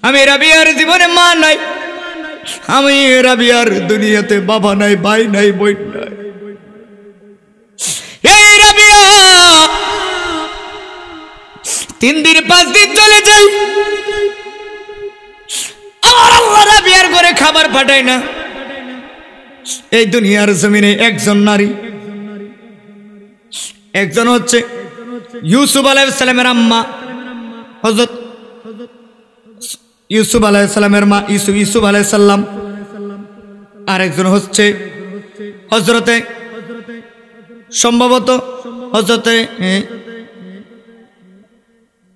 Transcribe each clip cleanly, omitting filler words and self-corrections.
আমি রাবিয়ার জীবনে মা নাই, আমি রাবিয়ার দুনিয়াতে বাবা নাই, ভাই নাই, বোন নাই। এই রাবিয়া 3 দিন 5 দিন চলে যায়, আমার আল্লাহ রাবিয়ার ঘরে খাবার পাঠায় না। এই দুনিয়ার জমিনে একজন নারী, একজন হচ্ছে ইউসুফ আলাইহিস সালামের আম্মা হযরত ইউসুফ আলাইহিস সালামের মা ইউসুফ আলাইহিস সালাম, আর একজন হচ্ছে হযরতে সম্ভবত হযরতে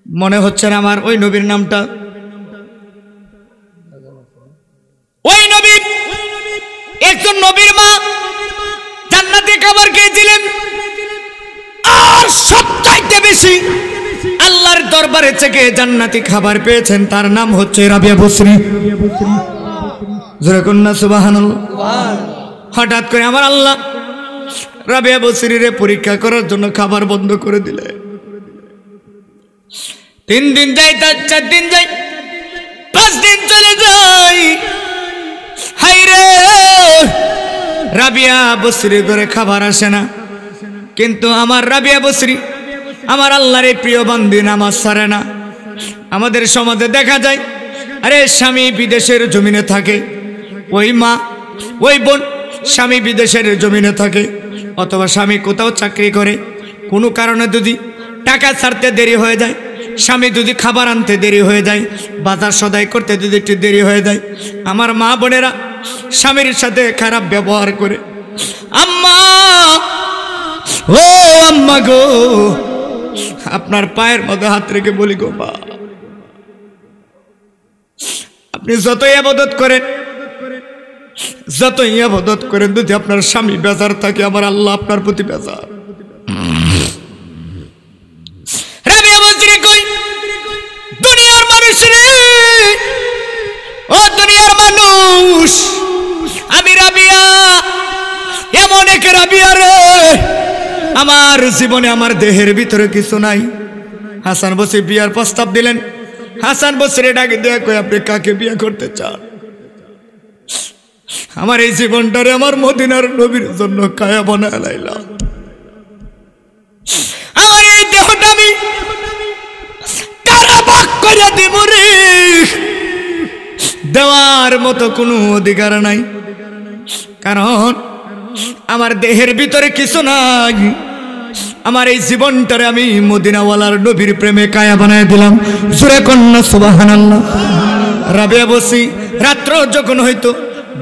মনে হচ্ছে না আমার ওই নবীর নামটা, ওই নবী একজন নবীর মা জান্নাতি খাবার খেয়েছিলেন। আর সবচাইতে বেশি আল্লাহর দরবারে থেকে জান্নাতি খাবার পেয়েছেন, তার নাম হচ্ছে রাবিয়া বসরি। জোরে কন্যা সুবহানাল্লাহ। হঠাৎ করে আমার আল্লাহ রাবিয়া বসরিরে পরীক্ষা করার জন্য খাবার বন্ধ করে দিলে। 3 দিন যায়, 4 দিন যায়, 5 দিন চলে যায়। হায়রে রাবিয়া বসরি করে খাবার আসে না। কিন্তু আমার রাবিয়া বসরি আমার আল্লাহর এই প্রিয় বান্দি নামাজ ছাড়ে না। আমাদের সমাজে দেখা যায়, আরে স্বামী বিদেশের জমিনে থাকে, ওই মা ওই বোন স্বামী বিদেশের জমিনে থাকে, অথবা স্বামী কোথাও চাকরি করে, কোনো কারণে যদি টাকা ছাড়তে দেরি হয়ে যায়, স্বামী যদি খাবার আনতে দেরি হয়ে যায়, বাজার সদাই করতে যদি একটু দেরি হয়ে যায়, আমার মা বোনেরা স্বামীর সাথে খারাপ ব্যবহার করে। আম্মা, ও আম্মা গো, আপনার পায়ের মধ্যে হাত রেখে বলি গো মা, আপনি যতই ইবাদত করেন, যতই ইবাদত করেন, যদি আপনার স্বামী বেজার থাকে, আমার আল্লাহ আপনার প্রতি বেজার। রাবিয়া বসরি কই, দুনিয়ার মানুষ রে, ও দুনিয়ার মানুষ, আমি রাবিয়া এমন এক রাবিয়া রে, আমার জীবনে আমার দেহের ভিতরে কিছু নাই। হাসান বসরি বিয়ার প্রস্তাব দিলেন। হাসান বসরি ডাকে দিয়ে কই, আপনি কাকে বিয়ে করতে চান? আমার এই জীবনটারে আমার মদিনার নবীর জন্য কায়া বানায় লাইলাম। আমার এই দেহটা আমি কারা ভাগ করে দিব রে, দেওয়ার মতো কোনো অধিকার নাই, কারণ আমার দেহের ভিতরে কিছু নাই। আমার এই জীবনটারে আমি মদিনাওয়ালার নবীর প্রেমে কায়া বানায় দিলাম। জোরে কন্যা সুবহানাল্লাহ। রাবিয়া বসরি রাত্র যখন হইতো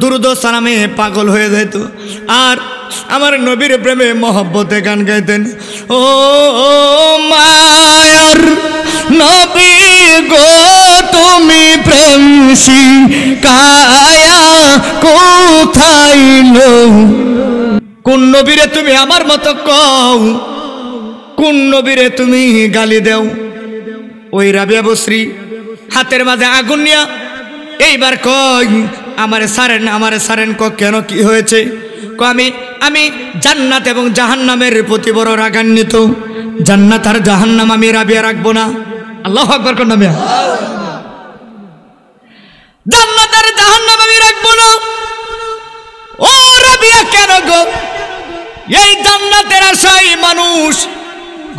দুরুদ ও সালামে পাগল হয়ে যেত, আর আমার নবীর প্রেমে মহব্বতে গান গাইতেন। ও মায়ার নবী গো, তুমি প্রেম শিখায়া কোথায় লো? কোন নবীরে তুমি আমার মতো কও, কোন নবীরে তুমি গালি দেও? ওই রাবিয়া বসরি হাতের মাঝে আগুন নিয়া এইবার কই, আমারে সারেন, আমারে সারেন। কেন, কি হয়েছে? আমি জান্নাত এবং জাহান্নামের প্রতি বড় রাগান্বিত। জান্নাত আর জাহান্নাম আমি রাবিয়া রাখবো না। আল্লাহু আকবার কোন নামে? জান্নাত আর জাহান্নাম আমি রাখবো না। ও রাবিয়া, কেন গো? এই জান্নাতের আশায় মানুষ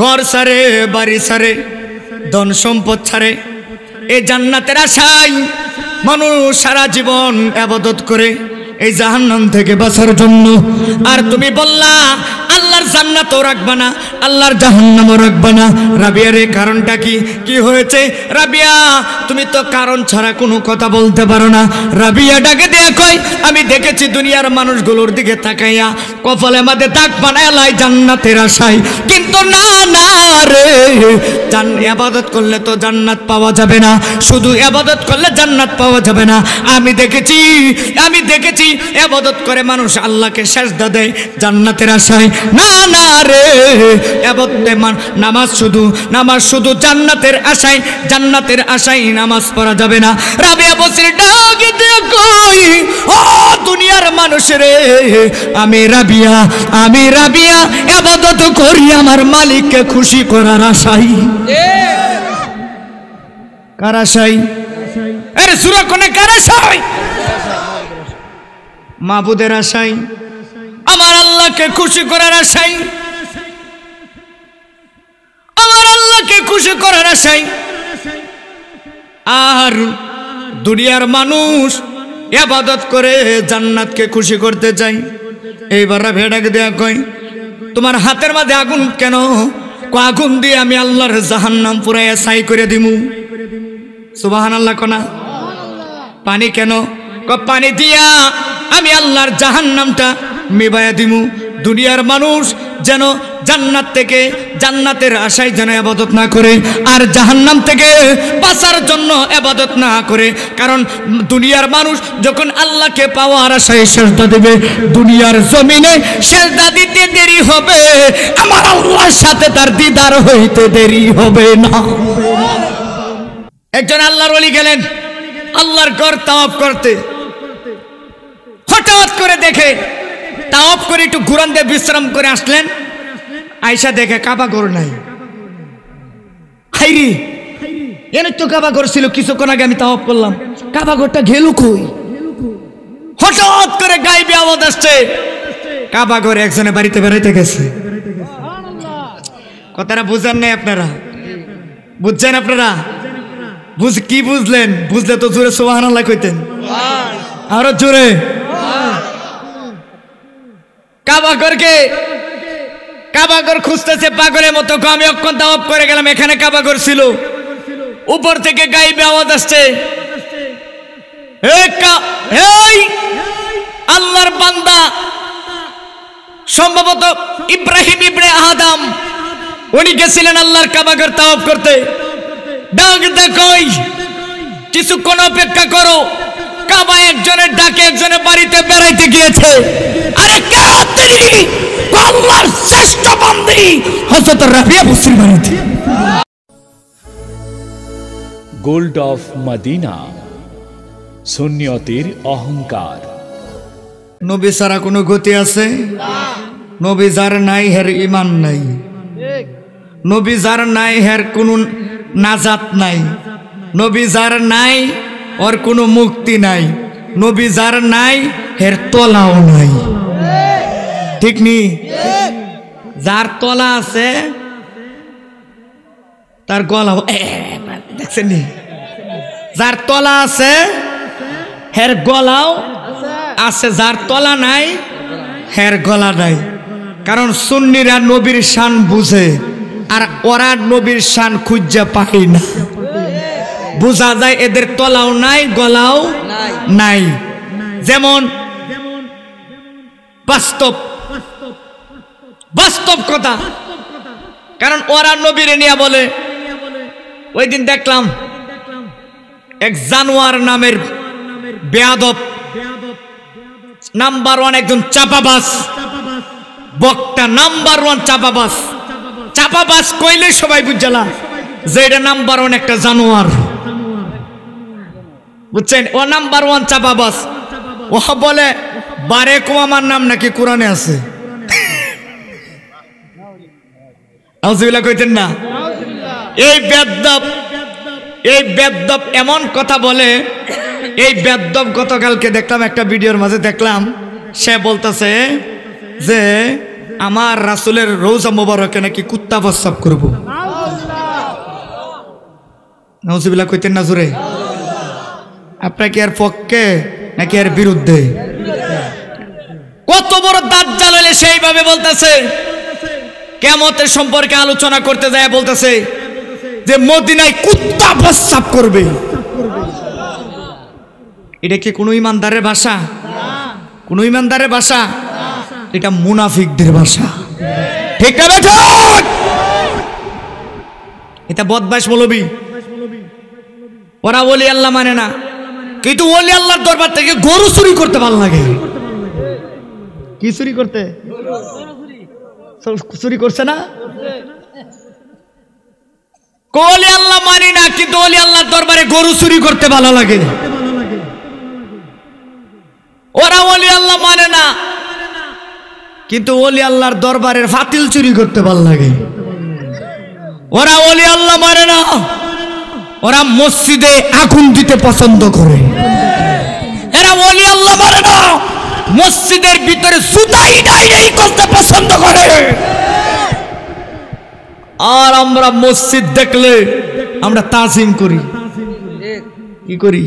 ঘর ছাড়ে, বাড়ি ছাড়ে, ধন সম্পদ ছাড়ে। এই জান্নাতের আশায় মানুষ সারা জীবন ইবাদত করে এই জাহান্নাম থেকে বাঁচার জন্য। আর তুমি বললা আল্লাহর জান্নাতও রাখবা না, আল্লাহর জাহান্নামও রাখবা না। রাবিয়ার এই কারণটা কি? কি হয়েছে? রাবিয়া, তুমি তো কারণ ছাড়া কোনো কথা বলতে পারো না। রাবিয়া ডাকে দিয়ে কয়, আমি দেখেছি দুনিয়ার মানুষগুলোর দিকে তাকাইয়া কপালে মাঝে দাগ বানায় লাই জান্নাতের আশায়, কিন্তু না না রে, ইবাদত করলে তো জান্নাত পাওয়া যাবে না, শুধু ইবাদত করলে জান্নাত পাওয়া যাবে না। আমি দেখেছি ইবাদত করে মানুষ আল্লাহকে সিজদা দেয় জান্নাতের আশায়। না না রে, নামাজ শুধু জান্নাতের আশায় নামাজ পড়া যাবে না। রাবিয়া বসরি ডাকে দিয়ে কই, ও দুনিয়ার মানুষ রে, আমি রাবিয়া ইবাদত করি আমার মালিককে খুশি করার আশায়। কার আশায়? আরে সূরা কোনে কার আশায়? মাবুদের আশায়, আমার আল্লাহকে খুশি করার আশায়, আমার আল্লাহকে খুশি করার আশায়। আর দুনিয়ার মানুষ ইবাদত করে জান্নাতকে খুশি করতে চাই। এইবার ভেড়াকে দেয়া কই, তোমার হাতের মাঝে আগুন কেন? আগুন দিয়ে আমি আল্লাহর জাহান্নাম পুরাইয়া ছাই করে দিমু। সুবহানাল্লাহ কোনা। পানি কেন? পানি দিয়া আমি আল্লাহর জাহান্নামটা মিবাইয়া দিমু। দুনিয়ার মানুষ যেন জান্নাত থেকে, জান্নাতের আশায় যেন ইবাদত না করে, আর জাহান্নাম থেকে বাঁচার জন্য ইবাদত না করে। কারণ দুনিয়ার মানুষ যখন আল্লাহকে পাওয়ার আশায় সিজদা দেবে, দুনিয়ার জমিনে সিজদা দিতে দেরি হবে, আমার আল্লাহর সাথে তার দিদার হইতে দেরি হবে না। একজন আল্লাহর ওলি গেলেন আল্লাহর ঘর তাওয়াফ করতে। হঠাৎ করে দেখে তাওয়াফ করে একটু ঘুরান দিয়ে বিশ্রাম করে আসলেন, আয়সা দেখে কাবা ঘর নাই। হাইরে, এনে তো কাবা ঘর ছিল, কিছুক্ষণ আগে আমি তাওয়াফ করলাম, কাবা ঘরটা গেল কই? হঠাৎ করে গায়েবী আওয়াজ আসছে, কাবা ঘরে একজনের বাড়িতে বেড়াইতে গেছে। কথাটা বুঝেন নাই আপনারা? বুঝছেন আপনারা? কি বুঝলেন? বুঝলে তো জোরে সুবহানাল্লাহ কইতেন, আরো জোরে। কাবাঘর খুঁজতেছে পাগলের মতো। আমি অক্ষণ তাওয়াফ করে গেলাম, এখানে কাবাঘর ছিল। উপর থেকে গায়েবী আওয়াজ আসছে, এই আল্লাহর বান্দা, সম্ভবত ইব্রাহিম ইবনে আদম, উনি গেছিলেন আল্লাহর কাবাঘর তাওয়াফ করতে। ডাক দেখই, কিছুক্ষণ অপেক্ষা করো, কাবা একজনের ডাকে একজনের বাড়িতে বেড়াইতে গিয়েছে। আরে কে তিনি? আল্লাহর শ্রেষ্ঠ বান্দী হযরত রাবিয়া বসরির বাড়িতে। গোল্ড অফ মদিনা, সুন্নিয়তের অহংকার। নবী ছাড়া কোনো গতি আছে? নবী যার নাই হের ঈমান নাই, নবী যার নাই হের কোনো নাজাত নাই, নবী যার নাই ওর কোনো মুক্তি নাই, নবী যার নাই হের তলাও নাই। ঠিক নি? যার তলা আছে তার গলাও, দেখছেন নি? যার তলা আছে হের গলাও আছে, যার তলা নাই হের গলা নাই। কারণ সুন্নিরা নবীর শান বুঝে, আর ওরা নবীর শান খুঁজে পায় না। বোঝা যায় এদের তলাও নাই গলাও নাই। যেমন বাস্তব বাস্তব কথা, কারণ ওরা নবীরে নিয়ে বলে। ওই দিন দেখলাম এক জানোয়ার নামের বেয়াদব, নাম্বার 1 একজন চাপাবাজ বক্তা, নাম্বার 1 চাপাবাজ। চাপাবাজ কইলে সবাই বুঝলা যে এটা নাম্বার 1 একটা জানোয়ার, বুঝছেন? ও নাম্বার 1 চাপাবাজ। ও বলে বারেকও আমার নাম নাকি কোরআনে আছে। আউযুবিল্লাহ কইতেন না? এই বেদ্যপ এমন কথা বলে। এই বেদ্যপ গতকালকে দেখলাম একটা ভিডিওর মাঝে দেখলাম, সে বলতেছে যে আমার রাসূলের রওজা মোবারকে নাকি কুত্তা প্রস্রাব করবো। আউযুবিল্লাহ কইতেন না জোরে? আপনার কি এর পক্ষে নাকি এর বিরুদ্ধে? কত বড় দাজ্জাল হলে সেইভাবে বলতেছে। কিয়ামতের সম্পর্কে আলোচনা করতে যায় বলতেছে যে মদিনায় কুত্তা প্রস্রাব করবে। এটা কি কোনো ইমানদারের ভাষা? কোন ইমানদারের ভাষা? এটা মুনাফিকদের ভাষা। ঠিক না বেঠিক? এটা বদমাশ মৌলবী। ওরা ওলি আল্লাহ মানে না, কিন্তু ওলি আল্লাহর দরবার থেকে গরু চুরি করতে ভালো লাগে। কি চুরি করতে? চুরি করছে না? ওলি আল্লাহ মানি না, কিন্তু ওলি আল্লাহর দরবারে গরু চুরি করতে ভালো লাগে। ওরা ওলি আল্লাহ মানে না, কিন্তু ওলি আল্লাহর দরবারের ফাতিল চুরি করতে ভালো লাগে। ওরা ওলি আল্লাহ মানে না, ওরা মসজিদে আগুন দিতে পছন্দ করে। এরা ওলি আল্লাহ মানে না, মসজিদের ভিতরে সুতাই ডাইরেই করতে পছন্দ করে। আর আমরা মসজিদ দেখলে আমরা তাজিম করি। কি করি?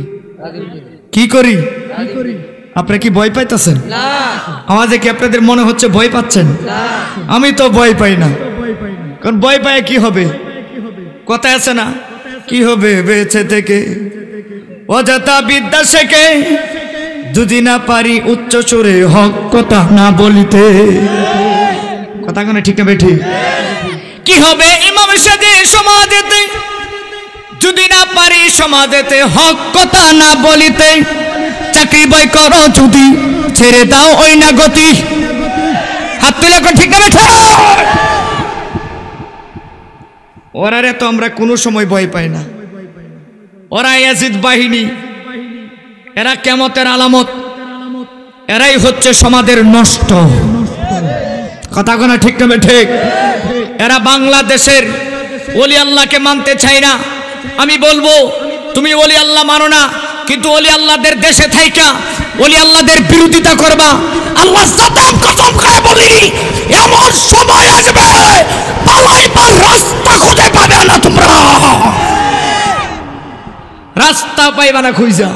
কি করি? আপনারা কি ভয় পাইতেছেন? আমাদের কি আপনাদের মনে হচ্ছে ভয় পাচ্ছেন? আমি তো ভয় পাই না, কারণ ভয় পায় কি হবে? কথা আছে না, কি হবে বেঁচে থেকে অযথা বিদ্যা শেখে, যদি না পারি উচ্চ সুরে হক কথা না বলিতে। কথা কেন ঠিক না বেঠি? কি হবে ইমাম সাহেব সমাজেতে, যদি না পারি সমাজেতে হক কথা না বলিতে। চাকরি বই করো যদি, ছেড়ে দাও ওই না গতি। হাত তুলে ঠিক না বেঠা? ওরারে তো আমরা কোনো সময় ভয় পাই না। ওরা ইয়াজিদ বাহিনী, এরা কিয়ামতের আলামত, এরাই হচ্ছে সমাজের নষ্ট। কথা কোন ঠিক না ঠিক? এরা বাংলাদেশের ওলি আল্লাহকে মানতে চায় না। আমি বলবো তুমি ওলি আল্লাহ মানো না, কিন্তু ওলি আল্লাহদের দেশে থাইকা ওলি আল্লাহদের বিরোধিতা করবা। আল্লাহ সাতাম কসম খায় বলি, এমন সময় আসবে পালাইবার রাস্তা খুঁজে পাবে না, তোমরা রাস্তা পাইবা না খুঁজা।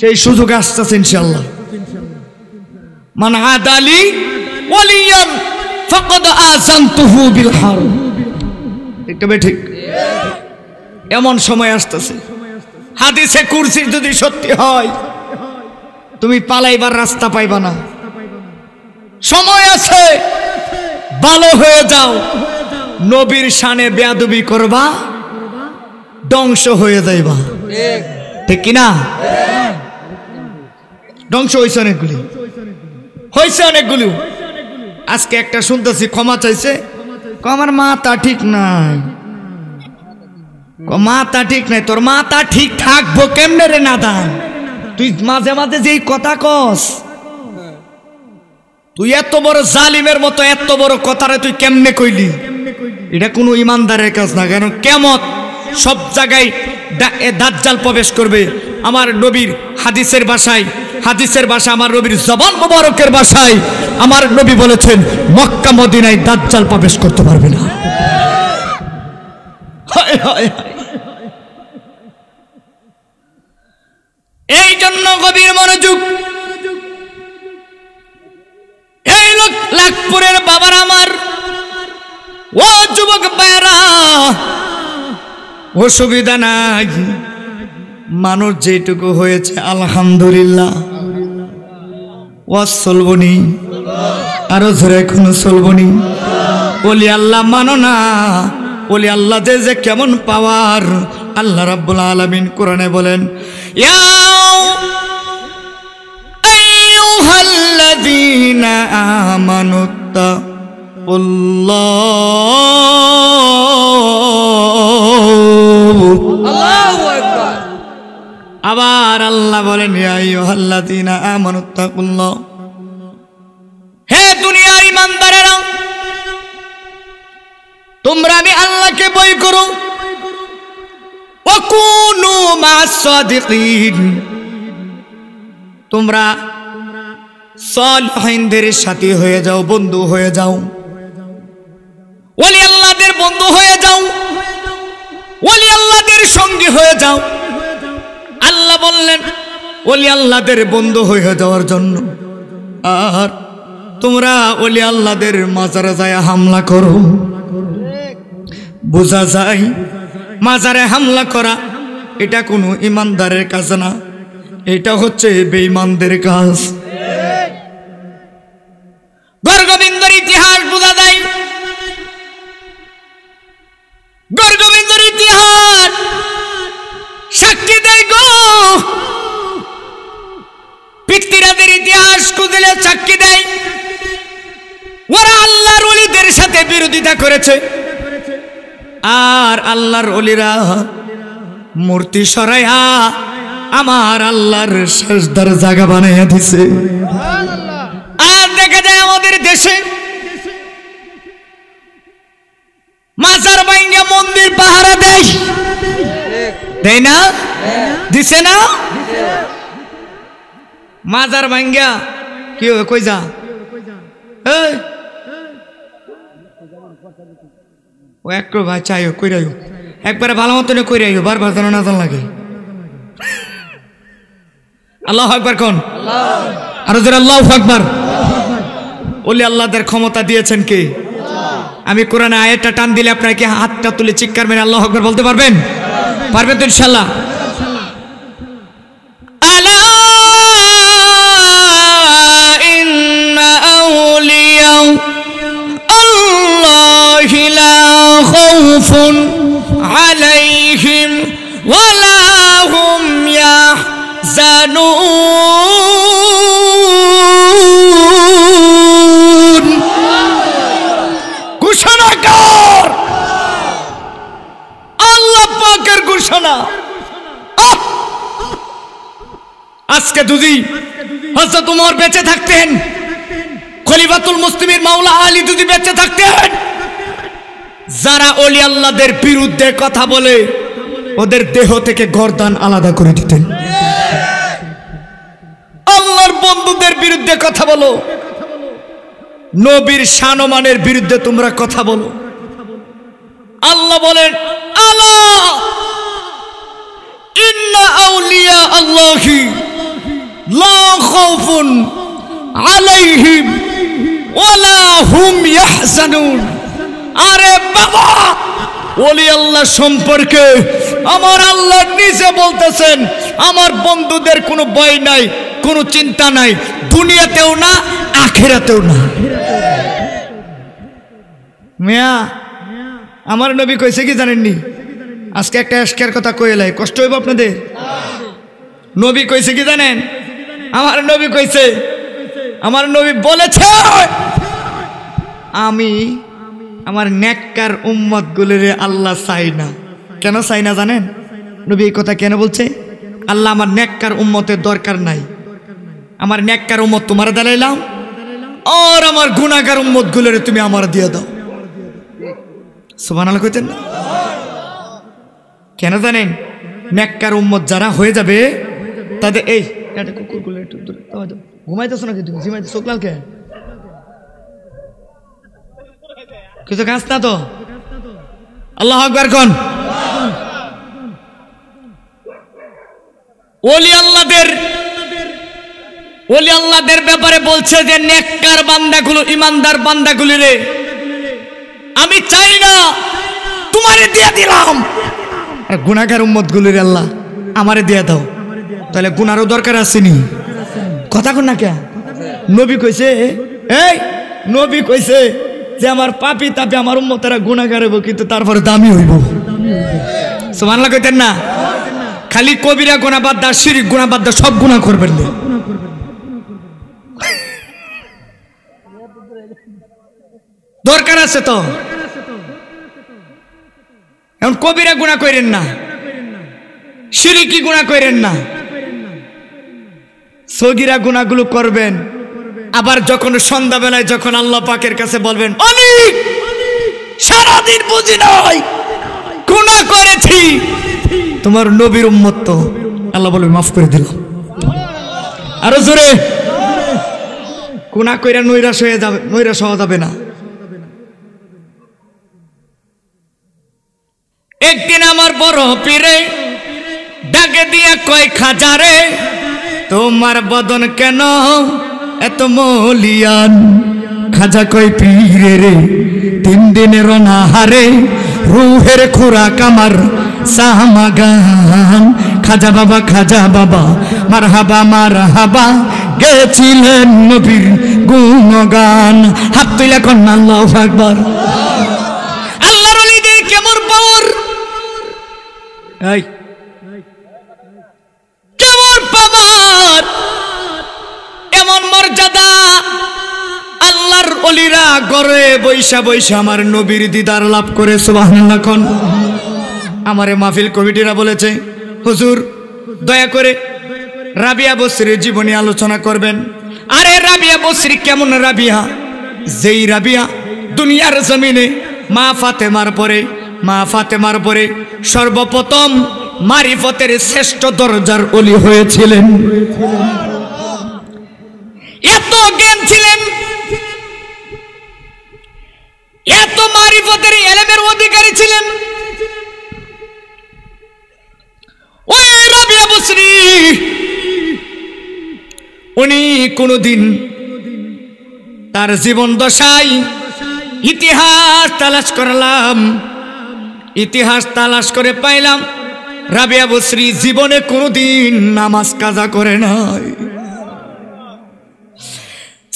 সেই সুযোগ আসতেছে ইনশাআল্লাহ। মান আদালি ওয়ালিয়ান ফাকাদ আযানতুহু বিল হারব। এটা ঠিক, এমন সময় আসতেছে। হাদিসে কুরসি যদি সত্যি হয়, তুমি পালাইবার রাস্তা পাইবা না। সময় আছে, ভালো হয়ে যাও। নবীর শানে বেয়াদবি করবা, ধ্বংস হয়ে যাইবা। ঠিক কিনা? ধ্বংস হয়েছে অনেকগুলি, হয়েছে অনেকগুলো। আজকে একটা শুনতেছি ক্ষমা চাইছে, আমার মাথা ঠিক নাই। মাথা ঠিক নাই, তোর মাথা ঠিক থাকবো কেমনে রে নাদান? তুই মাঝে মাঝে যেই কথা কস, তুই এত বড় জালিমের মতো এত বড় কথারে তুই কেমনে কইলি? এটা কোনো ইমানদারের কাজ না। কেন কিয়ামত সব জায়গায় দাজ্জাল প্রবেশ করবে। আমার নবীর হাদিসের ভাষায়, হাদিসের ভাষা আমার নবীর জবান মোবারকের ভাষায় আমার নবী বলেছেন, মক্কা মদিনায় দাজ্জাল প্রবেশ করতে পারবে না। হায় হায় হায়। এই জন্য গভীর মনোযোগ। এই লাখপুরের বাবার আমার, ও যুবক ভাইরা, অসুবিধা নাই। মানুষ যেটুকু হয়েছে আলহামদুলিল্লাহ, ও চলবনি, আরো জোরে এখনো চলবনি। ওলি আল্লাহ মানো না, ওলি আল্লাহ যে কেমন পাওয়ার আল্লাহ রাব্বুল আলামিন কোরআনে বলেন, ইয়া আইয়ুহাল্লাযীনা আমানুত্তাকুল্লাহ। আবার আল্লাহ বলেন, ইয়া আইয়ুহাল্লাযীনা আমানুত্তাকুল্লাহ। হে দুনিয়ার ইমানদারেরা, তোমরা আমি আল্লাহকে ভয় করো। ওয়াকুনু মা'আস সাদিকিন, তোমরা সালিহিনদের সাথী হয়ে যাও, বন্ধু হয়ে যাও, ওলি আল্লাহদের বন্ধু হয়ে যাও, ওলি আল্লাহদের সঙ্গী হয়ে যাও। আল্লাহ বললেন ওলি আল্লাহদের বন্ধু হয়ে যাওয়ার জন্য। আর তোমরা ওলি আল্লাহদের মাজারে যায় হামলা করো। বোঝা যায় মাজারে হামলা করা এটা কোনো ইমানদারের কাজ না, এটা হচ্ছে বেঈমানদের কাজ। গর্গোবিন্দর ইতিহাস বোঝা যায়। গর্গোবিন্দর ইতিহাস সাক্ষী দেয় গো, পিতৃরাদের ইতিহাস খুঁজলে সাক্ষী দেয়। ওরা আল্লাহর ওলিদের সাথে বিরোধিতা করেছে, আর আল্লাহর ওলিরা মূর্তি সরাইয়া আমার আল্লাহর সেজদার জায়গা বানাইয়া দিছে। আর দেখা যায় আমাদের দেশে মাজার ভাঙ্গা মন্দির পাহারা দেয়। দেয় না? দিছে না? মাজার ভাঙ্গা কি হবে? কই যা ও একটু ভাই চাইও কইরাইও, একবারে ভালো মতনে কইরাইও, বারবার যেন না জান লাগে। আল্লাহু আকবার কোন? আরো জোরে আল্লাহু আকবার। ওলি আল্লাহদের ক্ষমতা দিয়েছেন কে? আমি কোরআনে আয়াতটা টান দিলে আপনারা কি হাতটা তুলে চিৎকার মেরে আল্লাহু আকবার বলতে পারবেন? পারবেন তো ইনশাআল্লাহ? আলা ইন্না আউলিয়া আল্লাহি লা খাউফুন আলাইহিম ওয়ালা হুম ইয়াহজানুন। ঘোষণা কর, আল্লাহ পাকের ঘোষণা। আজকে যদি হযরত ওমর বেঁচে থাকতেন, খলিফাতুল মুসলিমিন মাওলা আলী যদি বেঁচে থাকতেন, যারা ওলি আল্লাহদের বিরুদ্ধে কথা বলে ওদের দেহ থেকে গর্দান আলাদা করে দিতেন। আল্লাহর বন্ধুদের বিরুদ্ধে কথা বলো, নবীর শানমানের বিরুদ্ধে তোমরা কথা বলো। আল্লাহ বলেন আলা ইন্না আউলিয়া আল্লাহি লা খাউফুন আলাইহিম ওয়ালা হুম ইয়াহজানুন। আরে বাবা, ওলি আল্লাহ সম্পর্কে আমার আল্লাহ নিজে বলতেছেন আমার বন্ধুদের কোনো ভয় নাই, কোনো চিন্তা নাই, দুনিয়াতেও না আখিরাতেও না। মিয়া আমার নবী কইছে কি জানেননি? আজকে একটা এশকের কথা কইলাই, কষ্ট হইব আপনাদের। নবী কইছে কি জানেন? আমার নবী কইছে, আমার নবী বলেছে আমি আমার নেককার উম্মত গুলিরে আল্লাহ চাই না। কেন চাই না জানেন? নবী এই কথা কেন বলছে? আল্লাহ আমার নেককার উম্মতের দরকার নাই, আমার নেককার উম্মত তোমার দাঁড়াইলাম, আর আমার গুনাহগার উম্মত গুলিরে তুমি আমার দিয়ে দাও। সুবহানাল্লাহ কইতেন না? কেন জানেন? নেককার উম্মত যারা হয়ে যাবে তাদের এই এটা কুকুরগুলো একটু দূরে দাও। ঘুমাইতেছ নাকি তুমি? জিমাইতে চোখ লাল কে? কিছু কাজ না তো? আল্লাহু আকবার কোন? ওলি আল্লাহদের ব্যাপারে বলছে যে নেককার বান্দাগুলো, ইমানদার বান্দাগুলি রে আমি চাই না, তোমারে দিয়ে দিলাম। আর গুনাহগার উম্মত গুলির আল্লাহ আমারে দিয়ে দাও। তাহলে গুনারও দরকার আসেনি? কথা কোন না কে? নবী কইছে, এই নবী কইছে যে আমার পাপী তাপি আমার উম্মতেরা গুনাহগার হইব, কিন্তু তারপরে দামি হইব। সুবহানাল্লাহ কইতেন না? খালি কবিরা গুনাহ বাদ দাও, শিরক গুনাহ বাদ দাও, সব গুনাহ করবেন না। দরকার আছে তো। এখন কবিরা গুনাহ করেন না, শিরকি গুনাহ করেন না, সগীরা গুনাহগুলো করবেন। আবার যখন সন্ধ্যাবেলায় যখন আল্লাহ পাকের কাছে বলবেন অনেক সারাদিন বুঝি নাই গুনাহ করেছি, তোমার নবীর উম্মত তো, আল্লাহ বলবে মাফ করে দিলাম। আরো জোরে, গুনাহ কইরা নৈরাশ হয়ে যাবে, নৈরাশ হওয়া যাবে না। একদিন আমার বড় পীরে ডাকে দিয়া কয় খাজারে, তোমার বদন কেন এত মলিয়ান? খাজা কয় পীরে রে 3 দিনের অনাহারে রুহের খোরাক আমার সামাগান। খাজা বাবা মারহাবা মারহাবা গেছিলেন নবীর গুণগান। হাত তুইলা কন্যা আল্লাহু আকবার। আল্লাহর ওলিদের কেমন পাওয়ার, এই কেমন পাওয়ার, এমন মর্যাদা। আল্লাহর ওলিরা ঘরে বৈশা বৈশা আমার নবীর দিদার লাভ করে। সুবহানাল্লাহ কোন? আমারে মাহফিল কমিটিরা বলেছে হুজুর দয়া করে রাবিয়া বসরির জীবনী আলোচনা করবেন। আরে রাবিয়া বসরি কেমন রাবিয়া? যেই রাবিয়া দুনিয়ার জমিনে মা ফাতেমার পরে সর্বপ্রথম মারিফতের শ্রেষ্ঠ দরজার ওলি হয়েছিলেন। এত জ্ঞান ছিলেন, এত মারিফতের ইলমের অধিকারী ছিলেন। ওই রাবিয়া বসরি উনি কোনদিন তার জীবন দশায় ইতিহাস তালাশ করলাম, ইতিহাস তালাশ করে পাইলাম রাবিয়া বসরি জীবনে কোনদিন নামাজ কাজা করে নাই,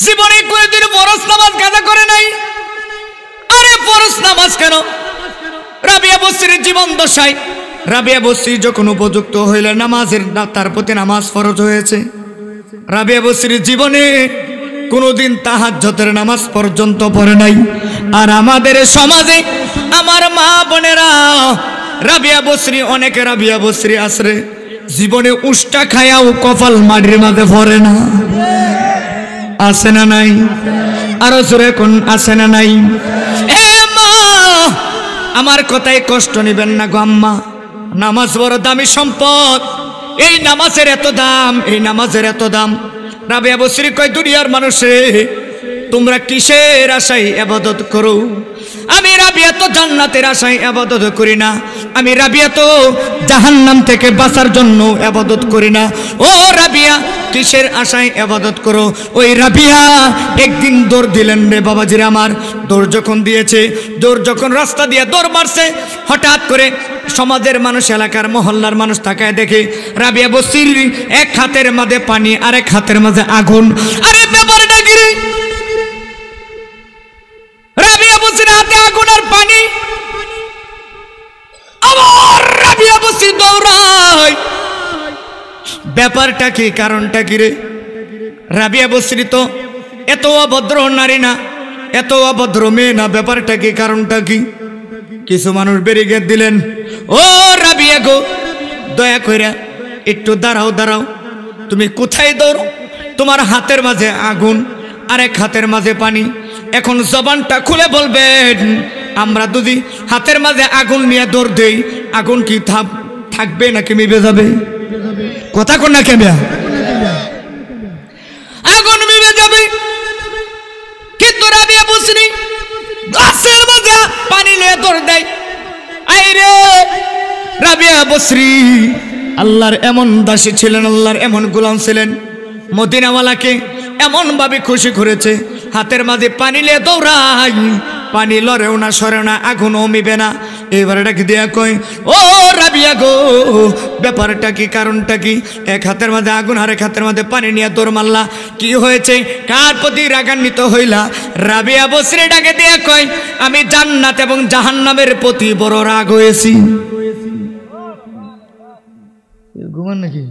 জীবনে কোনদিন ফরজ নামাজ কাজা করে নাই। আরে ফরজ নামাজ কেন, রাবিয়া বসরির জীবন দশায় রাবিয়া বসরি যখন উপযুক্ত হইলে নামাজের তার প্রতি নামাজ ফরজ হয়েছে। রাবিয়া বসরির জীবনে কোনদিন তাহাজ্জুদের নামাজ পর্যন্ত পড়ে নাই। আর আমাদের সমাজে আমার মা বোনেরা রাবিয়া বসরি, অনেকে রাবিয়া বসরি আসরে জীবনে উষ্টা খায়াও কপাল মাটির মাঝে ভরে না, আছে না নাই? আরো জোরে কোন আছে না নাই? এ মা, আমার কথায় কষ্ট নিবেন না গো আম্মা, নামাজ বড় দামি সম্পদ। এই নামাজের এত দাম, এই নামাজের এত দাম। রাবিয়া বসরি কয়, দুনিয়ার মানুষে তোমরা কিসের আশায় ইবাদত করো? আমি রাবিয়া তো জান্নাতের আশায় ইবাদত করি না, আমি রাবিয়া তো জাহান্নাম থেকে বাঁচার জন্য ইবাদত করি না। ও রাবিয়া, কিসের আশায় ইবাদত করো? ওই রাবিয়া একদিন দৌড় দিলেন রে বাবাজিরা আমার। দৌড় যখন দিয়েছে, দৌড় যখন রাস্তা দিয়ে দৌড় মারছে, হঠাৎ করে সমাজের মানুষ, এলাকার মহল্লার মানুষ তাকায় দেখে রাবিয়া বসরির এক হাতের মাঝে পানি, আরেক হাতের মাঝে আগুন। আরে ব্যাপারটা কি রে? রাবিয়া বসরির হাতে আগুন আর পানি, আমার রাবিয়া বসরি দৌড়ায়। ব্যাপারটা কি, কারণটা কি রে? রাবিয়া বসরি তো এত অভদ্র নারী না, এত অভদ্র মেয়ে না, ব্যাপারটা কি, কারণটা কি? কিছু মানুষ ব্যারিকেড দিলেন, ও রাবিয়া গো, দয়া কইরা একটু দাঁড়াও, দাঁড়াও। তুমি কোথায় দৌড়ো? তোমার হাতের মাঝে আগুন, আরেক হাতের মাঝে পানি। এখন জবানটা খুলে বলবেন, আমরা যদি হাতের মাঝে আগুন নিয়ে দৌড় দেই, আগুন কি থাকবে নাকি নিভে যাবে? কথা কোন না কেমিয়া? আগুন নিভে যাবে। কিন্তু রাবিয়া বসরি গাছের মাঝে পানি নিয়ে দৌড় দেয়। আইরে রাবিয়া বসরি আল্লাহর এমন দাসী ছিলেন, আল্লাহর এমন গোলাম ছিলেন, মদিনাওয়ালাকে এমন ভাবে খুশি করেছে, হাতের মাঝে পানি নিয়ে দৌড়াই, পানি লড়েও না, সরেও না, আগুনও মিবে না। এবারে ডাকি দিয়া কই, ও রাবিয়া গো, ব্যাপারটা কি, কারণটা কি? এক হাতের মাঝে আগুন, আর এক হাতের মাঝে পানি নিয়ে দৌড় মারলা, কি হয়েছে? কার প্রতি রাগান্বিত হইলা? রাবিয়া বসরি ডাকে দিয়া কই, আমি জান্নাত এবং জাহান্নামের প্রতি বড় রাগ হয়েছি। ঘুমান নাকি?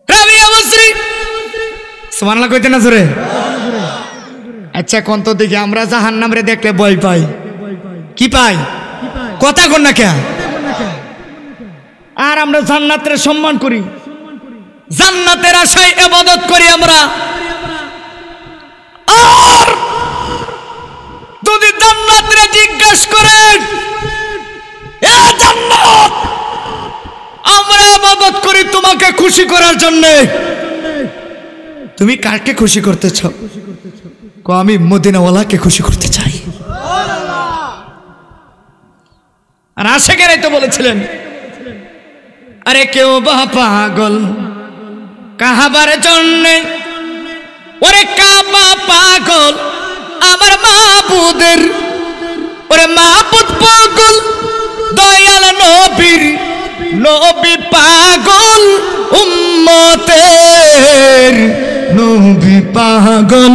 রাবিয়া বসরি সুবহানাল্লাহ কইতে না জোরে? আচ্ছা কোন তো দেখি, আমরা জাহান্নাম রে দেখলে ভয় পাই, কি পাই? কথা কোন না কে? আর আমরা জান্নাতের সম্মান করি, জান্নাতের আশায় ইবাদত করি আমরা। আর যদি জান্নাতরে জিজ্ঞাসা করেন, এ জান্নাত, আমরা ইবাদত করি তোমাকে খুশি করার জন্য, তুমি কাকে খুশি করতে চাও? আমি মদিনাওয়ালাকে খুশি করতে চাই। আর আশেকেরাই তো বলেছিলেন, আরে কেউ বা পাগল কাহাবার জন্যে, ওরে কাবা পাগল আমার মাবুদের, ওরে মাবুদ পাগল দয়াল নবীর, নবী পাগল উম্মতের, নবী পাগল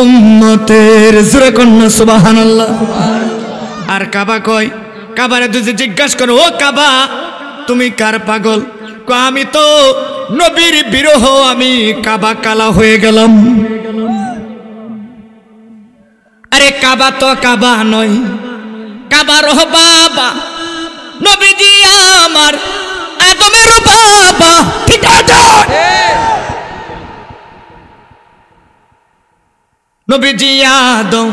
উম্মতের। জোরে কন্যা সুবহানাল্লাহ। আর কাবা কয়, কাবারে যদি জিজ্ঞাসা করো, ও কাবা তুমি কার পাগল? আমি তো নবীর বিরহ, আমি কাবা কালা হয়ে গেলাম। আরে কাবা তো কাবা নয়, কাবার বাবা নবীজি আমার আদমের বাবা, ঠিক আছে? নবীজি আদম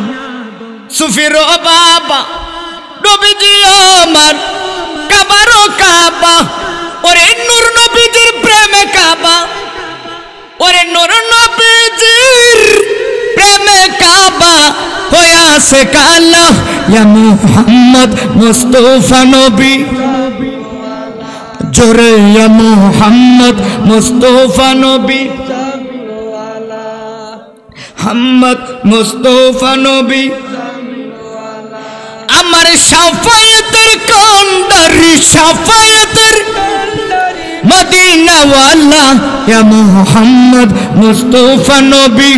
সুফির বাবা, নবীজি আমার কাবারও কাবা, ওরে নূর নবীজির প্রেমে কাবা, ওরে নূর নবীজির প্রেমে কাবা হইয়াছে কালা। ইয়া মুহাম্মদ মুস্তাফা নবী, জোরে ইয়া মুহাম্মদ মুস্তাফা নবী, মুহাম্মদ মুস্তাফা নবী আমার শাফায়াতের কান্ডারি, শাফায়াতের মদিনা ওয়ালা। ইয়া মুহাম্মদ মুস্তাফা নবী,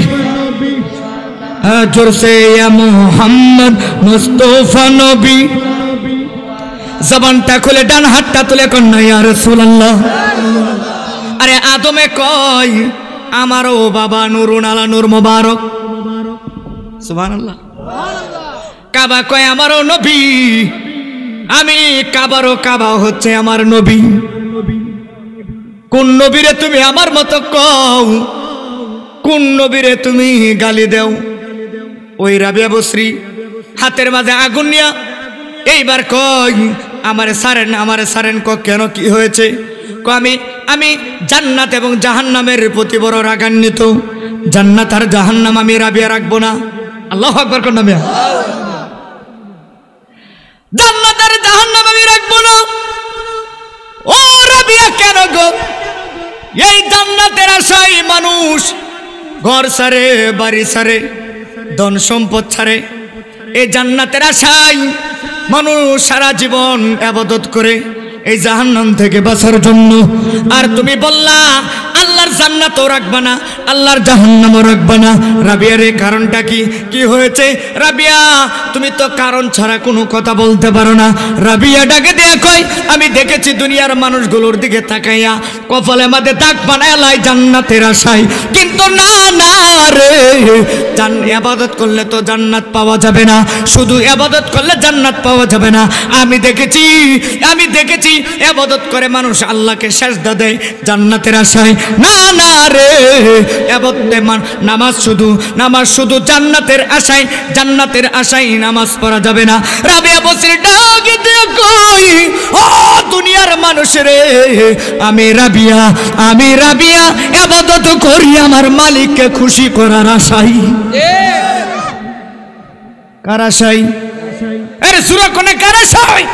জোর সে ইয়া মুহাম্মদ মুস্তাফা নবী। জবানটা খুলে ডান হাতটা তুলে কন্যা ইয়া রাসূলুল্লাহ। আরে আদমে কয় আমারও বাবা নুরুন আলা নূর মুবারক, সুবহানাল্লাহ। কাবা কয় আমারও নবী, আমি কাবারও কাবা হচ্ছে আমার নবী। কোন নবীরে তুমি আমার মতো কও, কোন নবীরে তুমি গালি দেও? ওই রাবিয়া বসরি হাতের মাঝে আগুন নিয়া এইবার কয় আমারে সারেন, আমারে সারেন। কেন, কি হয়েছে? আমি জান্নাত এবং জাহান্নামের প্রতি বড় রাগান্বিত। জান্নাত আর জাহান্নাম আমি রাবিয়া রাখবো না। আল্লাহু আকবার কোন নামে? জান্নাত আর জাহান্নাম আমি রাখবো না। ও রাবিয়া কেন গো? এই জান্নাতের আশায় মানুষ ঘর ছাড়ে, বাড়ি ছাড়ে, ধন সম্পদ ছাড়ে। এই জান্নাতের আশায় মানুষ সারা জীবন ইবাদত করে এই জাহান্নাম থেকে বাঁচার জন্য। আর তুমি বললা আল্লাহর জান্নাতও রাখবা না, আল্লাহর জাহান্নামও রাখবা না। রাবিয়ার এই কারণটা কি? কি হয়েছে? রাবিয়া তুমি তো কারণ ছাড়া কোনো কথা বলতে পারো না। রাবিয়া ডাকে দিয়ে কয় আমি দেখেছি দুনিয়ার মানুষগুলোর দিকে তাকাইয়া কপালে মাঝে দাগ বানায় লাই জান্নাতের আশায়, কিন্তু না না রে, ইবাদত করলে তো জান্নাত পাওয়া যাবে না, শুধু ইবাদত করলে জান্নাত পাওয়া যাবে না। আমি দেখেছি ইবাদত করে মানুষ আল্লাহকে সিজদা দেয় জান্নাতের আশায়। না না রে, নামাজ শুধু জান্নাতের আশায়, জান্নাতের আশায় নামাজ পড়া যাবে না। রাবিয়া বসরি ডাক দিয়ে কই ও দুনিয়ার মানুষ রে, আমি রাবিয়া ইবাদত করি আমার মালিককে খুশি করার আশায়। কার আশায়? আরে সূরা কোনে কার আশায়?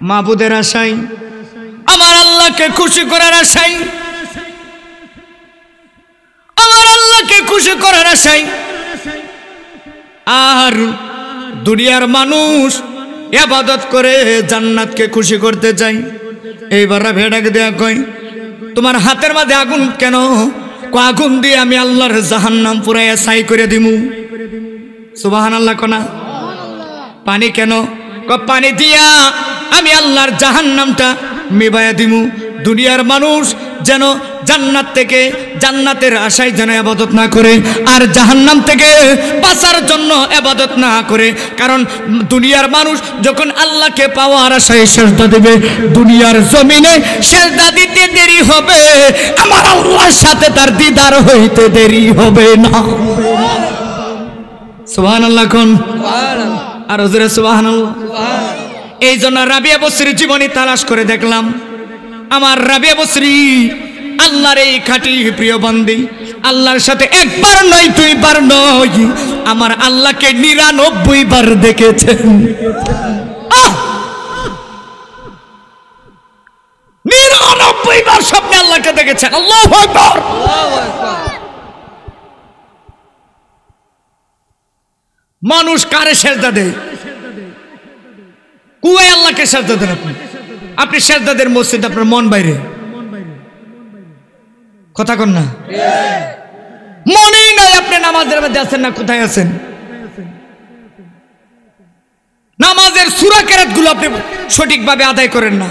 মাবুদের আশায়, আমার আল্লাহকে খুশি করার আশায়, আমার আল্লাহকে খুশি করার আশায়। আর দুনিয়ার মানুষ ইবাদত করে জান্নাতকে খুশি করতে চায়। এইবার ভেড়াকে দেয়া কয় তোমার হাতের মাঝে আগুন কেন? আগুন দিয়ে আমি আল্লাহর জাহান্নাম পুরাইয়া ছাই করে দিমু। সুবহানাল্লাহ কোনা? পানি কেন? পানি দিয়া আমি আল্লাহর জাহান্নামটা মিবাইয়া দিমু। দুনিয়ার মানুষ যেন জান্নাত থেকে, জান্নাতের আশায় যেন ইবাদত না করে, আর জাহান্নাম থেকে বাঁচার জন্য ইবাদত না করে। কারণ দুনিয়ার মানুষ যখন আল্লাহকে পাওয়ার আশায় সিজদা দেবে, দুনিয়ার জমিনে সিজদা দিতে দেরি হবে, আমার আল্লাহর সাথে তার দিদার হইতে দেরি হবে না। সুবহানাল্লাহ কোন? আর হুজুরে সুবহানাল্লাহ। এই জন্য রাবিয়া বসরির জীবনী তালাশ করে দেখলাম, আমার রাবিয়া বসরি আল্লাহর এই খাঁটি প্রিয় বান্দি, আল্লাহর সাথে একবার নয় দুইবার নয়, আমার আল্লাহকে 99 বার দেখেছেন। 99 বার স্বপ্নে আল্লাহকে দেখেছেন। আল্লাহু আকবার। মানুষ কারে সিজদা দেয়? কুয়ায় আল্লাহকে সিজদা দেন। আপনি সিজদা দেন মসজিদ, আপনার মন বাইরে। কথা কন না? মনেই নাই আপনি নামাজের মধ্যে আছেন না কোথায় আছেন। নামাজের সূরা কেরাত গুলো আপনি সঠিকভাবে আদায় করেন না।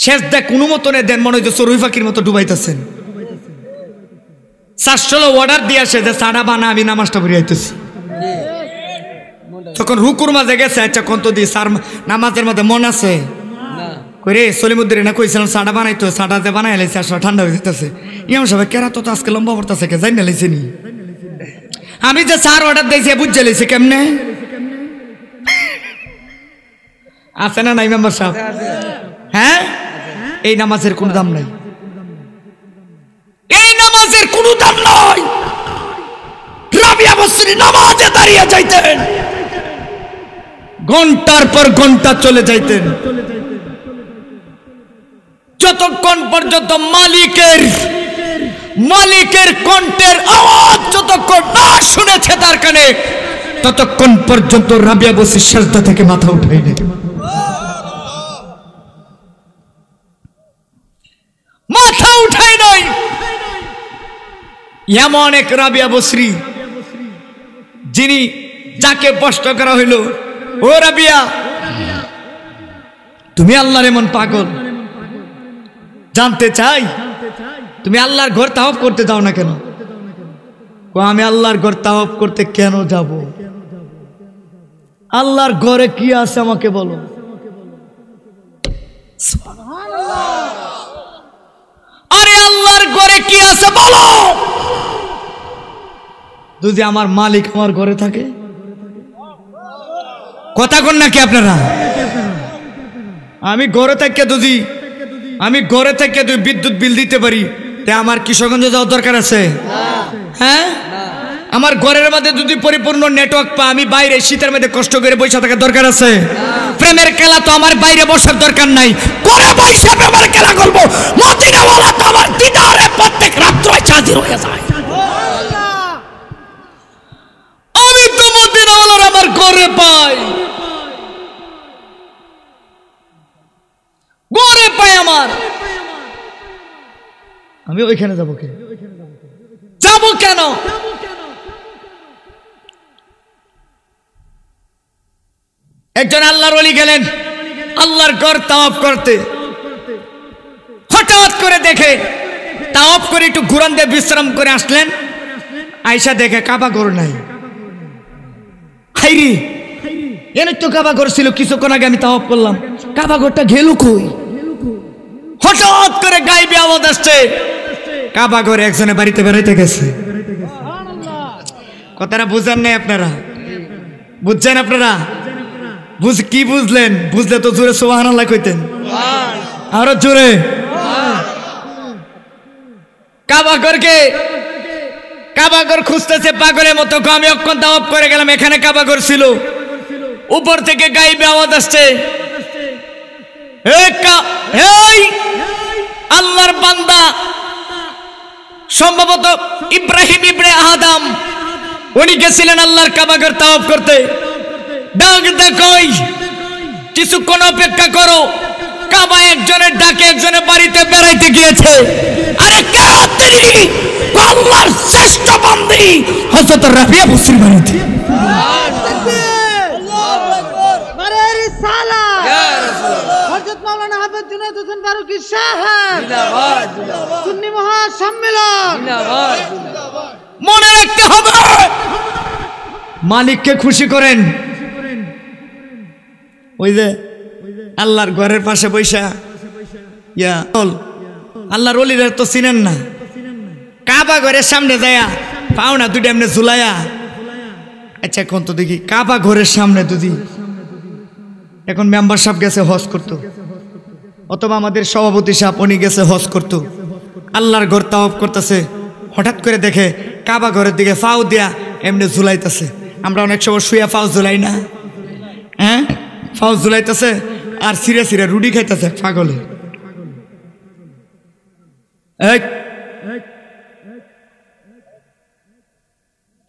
সিজদা কোনো মতনে দেন, মনে হচ্ছে চড়ুই পাখির মতো ডুবাইতেছেন। শাসলো অর্ডার দিয়ে আসে যে সাড়া বানা আমি নামাজটা পড়ে আইতেছি। তখন রুকুর মাঝে গেছে, আচ্ছা কত দিয়ে স্যার নামাজের মধ্যে মন আছে কইরে সলিমুদ্দিন না কইছিলাম সাড়া বানাইতো, সাড়াতে বানাই লাইছে, আসলে ঠান্ডা হয়ে যেতেছে। ইমাম সাহেব কেরা তো আজকে লম্বা পড়তেছে কে জানি না লাইছে নি। আমি যে স্যার অর্ডার দিয়েছি বুঝে লাইছি কেমনে? আছে না নাই মেম্বার সাহেব? হ্যাঁ, এই নামাজের কোনো দাম নাই, এই নামাজের কোনো দাম নাই। রাবিয়া বসরি নামাজে দাঁড়িয়ে যাইতেন, ঘন্টার পর ঘন্টা চলে যাইতেন, যতক্ষণ পর্যন্ত মালিকের কণ্ঠের আওয়াজ যতক্ষণ না শুনেছে তার কানে, ততক্ষণ পর্যন্ত রাবিয়া বসরি সিজদা থেকে মাথা উঠায়নি। মাথা উঠায় নাই। এমন এক রাবিয়া বসরি যিনি, যাকে প্রশ্ন করা হইল, ও রাবিয়া, তুমি আল্লাহর এমন পাগল, জানতে চাই তুমি আল্লাহর ঘর তাওয়াফ করতে যাও না কেন? আমি আল্লাহর ঘর তাওয়াফ করতে কেন যাব? আল্লাহর ঘরে কি আছে আমাকে বলো। আরে আল্লাহর ঘরে কি আছে বলো। যদি আমার মালিক আমার ঘরে থাকে, কথা কন নাকি আপনারা? আমি ঘরে থেকে যদি বিদ্যুৎ বিল দিতে পারি, তে আমার কিশোরগঞ্জে যাওয়ার দরকার আছে? হ্যাঁ, আমার ঘরের মধ্যে যদি পরিপূর্ণ নেটওয়ার্ক পা, আমি বাইরে শীতের মধ্যে কষ্ট করে বসে থাকার দরকার আছে? প্রেমের খেলা তো আমার বাইরে বসার দরকার নাই, ঘরে বসে প্রেমের খেলা করবো। মদিনাওয়ালা তো আমার দিদারে প্রত্যেক রাত্রে হাজির হয়ে যায়। আমি তো মদিনাওয়ালার আমার ঘরে পাই, ঘরে পাই আমার। আমি ওইখানে যাব কেন? একজন আল্লাহর ওলি গেলেন আল্লাহর ঘর তাওয়াফ করতে। হঠাৎ করে দেখে, তাওয়াফ করে একটু ঘুরান দিয়ে বিশ্রাম করে আসলেন, আয়সা দেখে কাবা ঘর নাই। হাইরে, এনে তো কাবা ঘর ছিল, কিছুক্ষণ আগে আমি তাওয়াফ করলাম, কাবা ঘরটা গেল কই? হঠাৎ করে গায়েবী আওয়াজ আসছে, কাবা ঘরে একজনের বাড়িতে বেড়াইতে গেছে। কথাটা বুঝেন নাই আপনারা? বুঝছেন আপনারা? কি বুঝলেন? বুঝলে তো জোরে সুবহানাল্লাহ কইতেন, আরো জোরে। কাবা ঘর খুঁজতেছে পাগলের মতো। আমি অক্ষণ তাওয়াফ করে গেলাম, এখানে কাবা ঘর ছিল। উপর থেকে গায়েবী আওয়াজ আসছে, আল্লাহর বান্দা, সম্ভবত ইব্রাহিম ইবনে আদম, উনি গেছিলেন আল্লাহর কাবা ঘর তাওয়াফ করতে। ডাক দেখই, কিছুক্ষণ অপেক্ষা করো, কাবা একজনের ডাকে একজনের বাড়িতে বেড়াইতে গিয়েছে। আরে কে তিনি? আল্লাহর শ্রেষ্ঠ বান্দী হযরত রাবিয়া বসরির বাড়িতে। হযরত মাওলানা হাফেজ জুনায়েদ হোসেন ফারুকী সাহেব, জিন্দাবাদ জিন্দাবাদ, সুন্নি মহাসম্মেলন, জিন্দাবাদ জিন্দাবাদ। মনে রাখতে হবে, মালিককে খুশি করেন। ওই যে আল্লাহর ঘরের পাশে বৈশা আল্লাহর ওলিরা তো চিনেন না, কাবা ঘরের সামনে যায়া পাওনা দুইটা এমনি ঝুলাইয়া। আচ্ছা এখন তো দেখি, কাবা ঘরের সামনে যদি এখন মেম্বার সাহেব গেছে হজ করতো, অথবা আমাদের সভাপতি সাহেব উনি গেছে হজ করতো, আল্লাহর ঘর তাওয়াফ করতেছে, হঠাৎ করে দেখে কাবা ঘরের দিকে ফাও দিয়া এমনি ঝুলাইতেছে। আমরা অনেক সময় শুয়া ফাও ঝুলাই না? হ্যাঁ, ফাও ঝুলাইতেছে আর সিরে সিরে রুটি খাইতেছে পাগলে।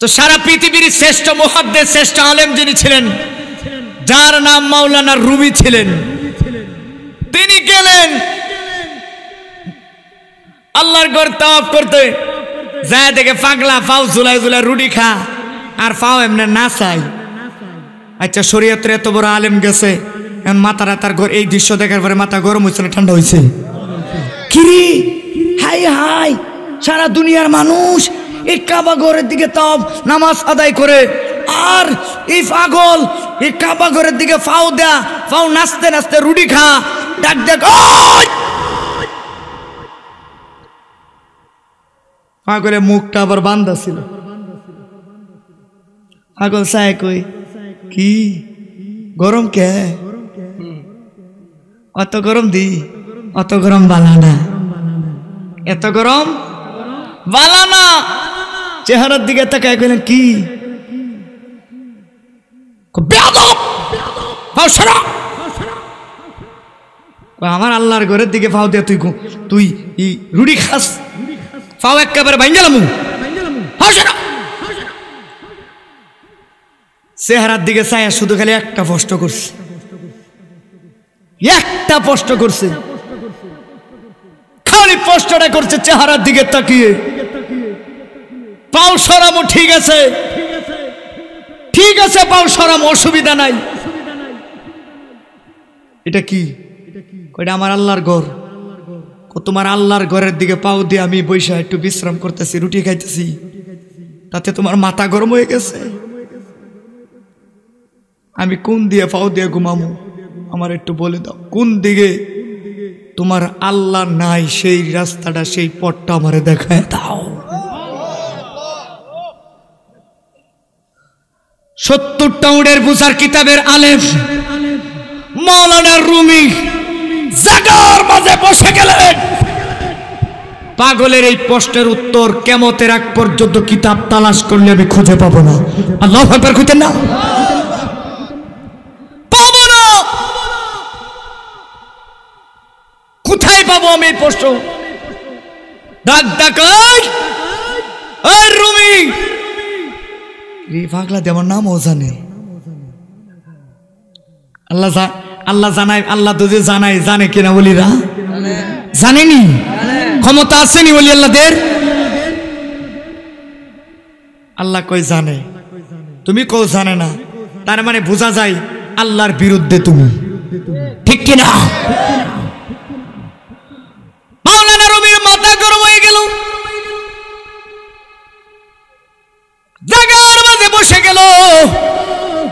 তো সারা পৃথিবীর শ্রেষ্ঠ মুহাদ্দিস, শ্রেষ্ঠ আলেম যিনি ছিলেন, যার নাম মাওলানা রুমি ছিলেন, তিনি গেলেন আল্লাহর ঘর তাওয়াফ করতে। যায় দেখে পাগলা ফাও ঝুলাই ঝুলাই রুটি খা আর ফাও এমনি না চাই। আচ্ছা, শরীয়তের এত বড় আলেম গেছে, এখন মাথা রাতার ঘর, এই দৃশ্য দেখার পরে মাথা গরম হয়েছে না ঠান্ডা হয়েছে? কিরি হাই হাই, সারা দুনিয়ার মানুষ এই কাবা ঘরের দিকে তাওয়াফ নামাজ আদায় করে, আর এই পাগল এই কাবা ঘরের দিকে ফাও দেয়া, ফাও নাচতে নাচতে রুটি খা। ডাক দেখ, পাগলের মুখটা আবার বান্ধা ছিল। পাগল চায় কই, কি গরম কে? অত গরম দি, অত গরম বালা না, এত গরম বালা না। চেহারার দিকে তাকায় কইলেন কি বেয়াদব, পাও সরা। আমার আল্লাহর ঘরের দিকে পাও দিয়ে তুই রুটি খাস, পাও একেবারে ভাঙ্গেলাম। চেহারার দিকে চায় শুধু খালি একটা প্রশ্ন করছে, একটা প্রশ্ন করছে, খালি প্রশ্নটা করছে চেহারার দিকে তাকিয়ে। পাও সরামো, ঠিক আছে, ঠিক আছে, পাও সরামো, অসুবিধা নাই। এটা কি? এটা আমার আল্লাহর ঘর। তোমার আল্লাহর ঘরের দিকে পাও দিয়ে আমি বৈশা একটু বিশ্রাম করতেছি, রুটি খাইতেছি, তাতে তোমার মাথা গরম হয়ে গেছে। আমি কোন দিয়ে পাও দিয়ে ঘুমামো আমার একটু বলে দাও। কোন দিকে তোমার আল্লাহ নাই সেই রাস্তাটা, সেই পথটা আমারে দেখায় দাও। 70টা উটের বোঝার কিতাবের আলেম মাওলানা রুমি জাগার মাঝে বসে গেলেন। পাগলের এই প্রশ্নের উত্তর কিয়ামতের আগ পর্যন্ত কিতাব তালাশ করলে আমি খুঁজে পাবো না। আল্লাহু আকবার কইতেন না? পাবো না। কোথায় পাবো আমি এই প্রশ্ন? ডাক ডাকাই এই রুমি, এই পাগলা দিয়ে আমার নামও জানে। আল্লাহ জানায়, আল্লাহ তো যে জানায়, জানে কিনা বলিরা? জানেনি? ক্ষমতা আসেনি বলি আল্লাহদের? আল্লাহ কই জানে, তুমি কও জানে না, তার মানে বোঝা যায় আল্লাহর বিরুদ্ধে তুমি, ঠিক কিনা? মাওলানা রুমির মাথা গরম হয়ে গেল, জায়গার মাঝে বসে গেল।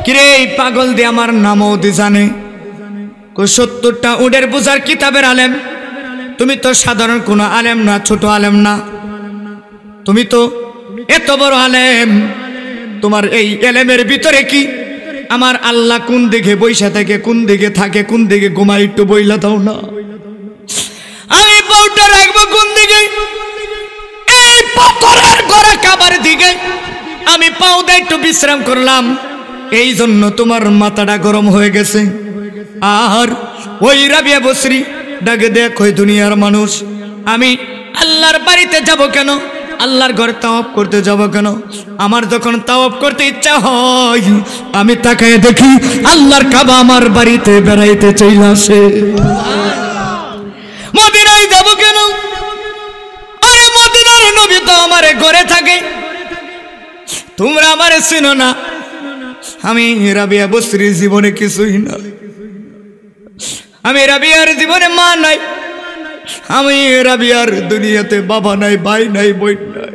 কিরে এই পাগল দিয়ে আমার নামও দি জানে। 70টা উটের বোঝার কিতাবের আলেম, তুমি তো সাধারণ কোন আলেম না, ছোট আলেম না, তুমি তো এত বড় আলেম। তোমার এই এলেমের ভিতরে কি আমার আল্লাহ কোন দিকে বইসা থাকে, কোন দিকে থাকে, কোন দিকে ঘুমায়, একটু বইলা দাও না। আমি পাউটা রাখবো কোন দিকে? এই পাথরের ঘরে কাবার দিকে। আমি পাও দিয়ে একটু বিশ্রাম করলাম, এই জন্য তোমার মাথাটা গরম হয়ে গেছে। আর ওই রাবিয়া বসরি ডাকে দেখ, ওই দুনিয়ার মানুষ, আমি আল্লাহর বাড়িতে যাব কেন, আল্লাহর ঘরে তাওয়াফ করতে যাব কেন? আমার যখন তাওয়াফ করতে ইচ্ছা হয়, আমি তাকায় দেখি আল্লাহর কাবা আমার বাড়িতে বেড়াইতে চলে আসে। মদিনায় যাব কেন? আরে মদিনার নবী তো আমার ঘরে থাকে, তোমরা আমারে চিনো না। আমি রাবিয়া বসরির জীবনে কিছুই না, আমি রাবিয়ার জীবনে মা নাই, আমি রাবিয়ার দুনিয়াতে বাবা নাই, ভাই নাই, বোন নাই।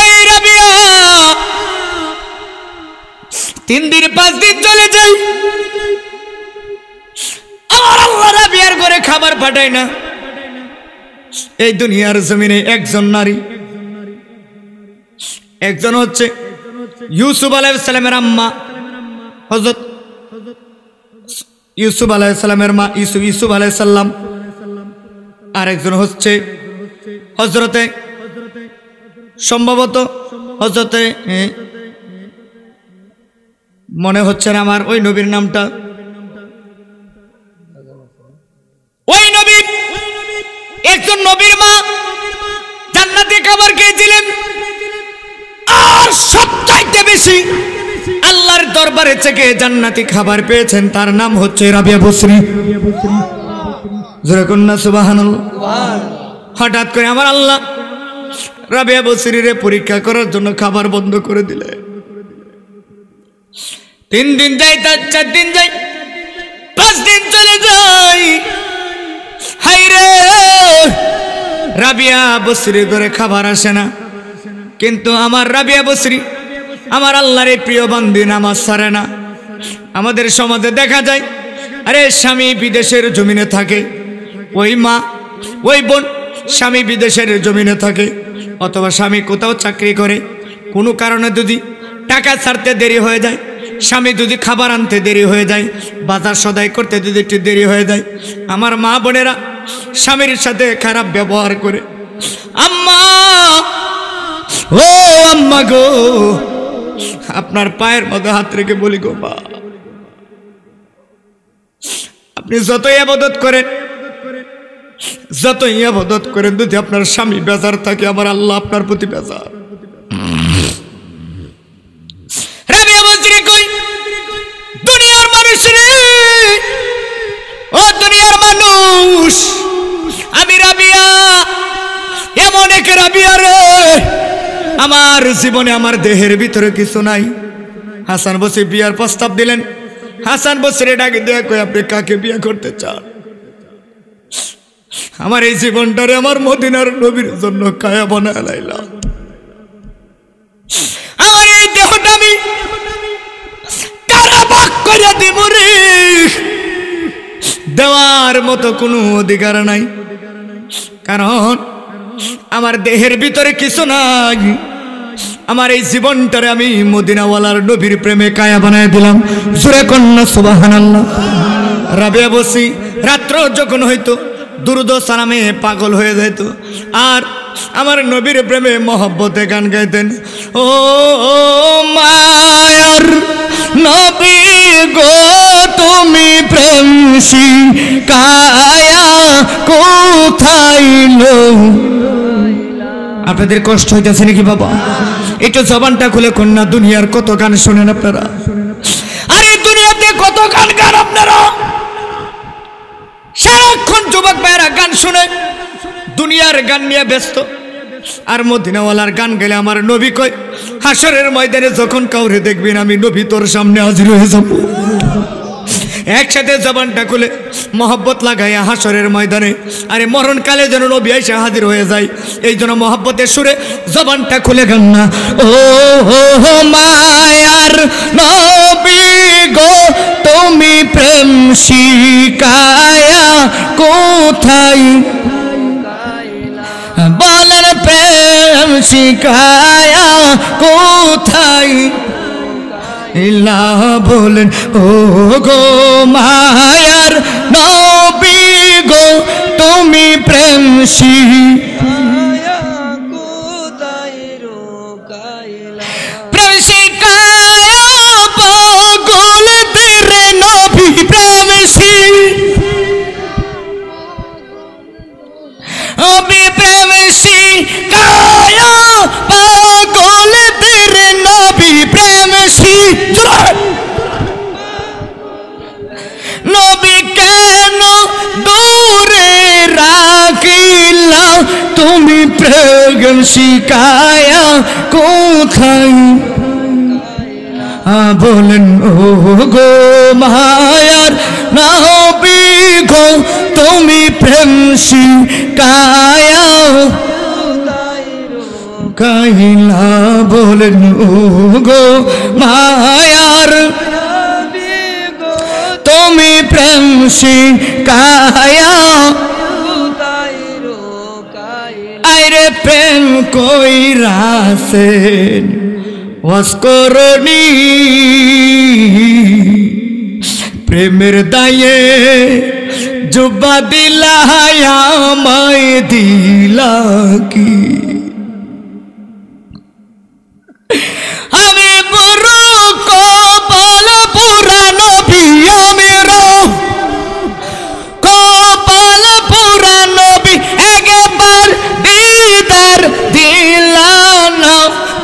এই রাবিয়া 3 দিন 5 দিন চলে যাই, আর আল্লাহ রাবিয়ার ঘরে খাবার পাঠায় না। এই দুনিয়ার জমিনে একজন নারী, একজন হচ্ছে ইউসুফ আলাইহিস সালামের আম্মা হযরত ইউসুফ আলাইহিস সালামের মা ইউসুফ আলাইহিস সালাম, আর একজন হচ্ছে হযরতে, সম্ভবত হযরতে, মনে হচ্ছে না আমার ওই নবীর নামটা, ওই নবী, একজন নবীর মা জান্নাতে খাবার খেয়েছিলেন। আর সবচাইতে বেশি আল্লাহর দরবারে থেকে জান্নাতি খাবার পেয়েছেন, তার নাম হচ্ছে রাবিয়া বসরি। জোরে কন্যা সুবহানাল্লাহ। হঠাৎ করে আমার আল্লাহ রাবিয়া বসরিরে পরীক্ষা করার জন্য খাবার বন্ধ করে দিলে। 3 দিন যাই, 4 দিন যাই, 5 দিন চলে যাই। হাই রে, রাবিয়া বসরির ঘরে খাবার আসে না। কিন্তু আমার রাবিয়া বসরি, আমার আল্লাহর এই প্রিয় বান্দি নামাজ ছাড়ে না। আমাদের সমাজে দেখা যায়, আরে স্বামী বিদেশের জমিনে থাকে, ওই মা ওই বোন স্বামী বিদেশের জমিনে থাকে, অথবা স্বামী কোথাও চাকরি করে, কোনো কারণে যদি টাকা ছাড়তে দেরি হয়ে যায়, স্বামী যদি খাবার আনতে দেরি হয়ে যায়, বাজার সদাই করতে যদি একটু দেরি হয়ে যায়, আমার মা বোনেরা স্বামীর সাথে খারাপ ব্যবহার করে। আম্মা, ও আম্মা গো, আপনার পায়ের মধ্যে হাত রেখে বলি গো মা, আপনি যতই ইবাদত করেন, যতই ইবাদত করেন, যদি আপনার স্বামী বেজার থাকে, আমার আল্লাহ আপনার প্রতি বেজার। রাবিয়া বলছি কই, দুনিয়ার মানুষ রে, ও দুনিয়ার মানুষ, আমি রাবিয়া, এমন এক রাবিয়া রে, আমার জীবনে আমার দেহের ভিতরে কিছু নাই। হাসান বসরি বিয়ার প্রস্তাব দিলেন। হাসান বসরি ডাকে দেয়া কই, আপনি কাকে বিয়ে করতে চান? আমার এই জীবনটারে আমার মদিনার নবীর জন্য কায়া বানায় লাইলাম। আমার এই দেহটা আমি কারাবাক করে দিব রে, দেওয়ার মতো কোনো অধিকার নাই, কারণ আমার দেহের ভিতরে কিছু নাই। আমার এই জীবনটারে আমি মদিনাওয়ালার নবীর প্রেমে কায়া বানায় দিলাম। জোরে কন্যা সুবহানাল্লাহ। রাবিয়া বসি রাত্র যখন হইতো দুরুদ সালামে পাগল হয়ে যেত, আর আমার নবীর প্রেমে মহব্বতে গান গাইতেন। ও মায়ার নবী গো, তুমি প্রেম শিখায়া কোথায় লো। আপনাদের কষ্ট হইতেছে নাকি বাবা? একটু জবানটা খুলে কন্যা, দুনিয়ার কত গান শোনেন আপনারা, আরে দুনিয়াতে কত গান গান আপনারা, সারাক্ষণ যুবক ভাইয়েরা গান শুনে দুনিয়ার গান নিয়ে ব্যস্ত। আর মদিনাওয়ালার গান গেলে আমার নবী কয়, হাসরের ময়দানে যখন কাউরে দেখবেন, আমি নবী তোর সামনে হাজির হয়ে যাব। একসাথে জবানটা খুলে মহব্বত লাগাইয়া হাসরের ময়দানে, আরে মরণকালে যেন নবী এসে হাজির হয়ে যায়, এই জন্য মহব্বতের সুরে জবানটা খুলে গান না। ও মায়ার নবী গো, তুমি প্রেম শিখায়া কোথায়, বলেন প্রেম শিখায়া কোথায় ইলা, বলেন ও গো মায়ার নবী গো, তুমি প্রেম শিখায়া কোথায় রোকাইলা, প্রেম শিখায়া পাগল তেরে নবী প্রেম নবী প্রেম শিখায়া পাগল তেরে নবী প্রেম নবী কেন দূরে রাখিলা, তুমি প্রেম শিখায়া কোথায়, বলেন ও গো মায়ার নবী গো, তুমি প্রেম শিখায়া কাহিলা, বলেন ও গো মায়ার তুমি প্রেম শিখায়া, আইরে প্রেম কইরাছেন ওয়াসকরণী, প্রেমের দায়ে জুব্বা দিলা আমায় দিলা কি, আমি বড় কপাল পুরা নবী, আমি কপাল পুরা নবী, একবার দিদার দিলা না,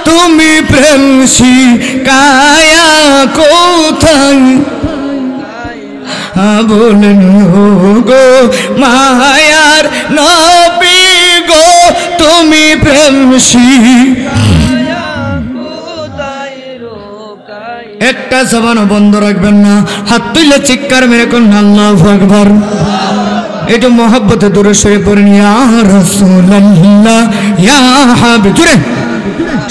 তুমি প্রেম শিখায়া কোথায়, বলেন গো মায়ার নবী গো, তুমি প্রেম শিখায়া কোথায় রোকাইলা। একটা জবানও বন্ধ রাখবেন না, হাত তুলে চিৎকার মেরে কোন আল্লাহু আকবার। একটু মহব্বতে দূরে সরে পড়েন, ইয়া রাসূলুল্লাহ ইয়া হাবিব, জুড়ে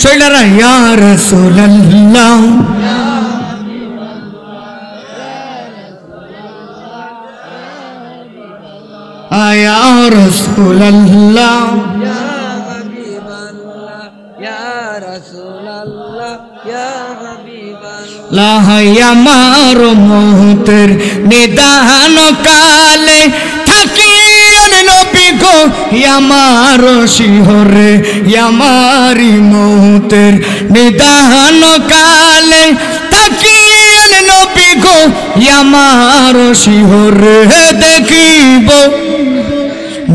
শৈলারা, ইয়া রাসূলুল্লাহ ইয়া রাসূলুল্লাহ ইয়া হাবিবাল্লাহ, ইয়া রাসূলুল্লাহ ইয়া হাবিবাল্লাহ, লাহাই আমার মুহূর্তের নিদান কালে থাকি নবী গো আমার শিহরে আমারি মুহূর্তের নিদান কালে থাকি নবী গো আমার শিহরে দেখিব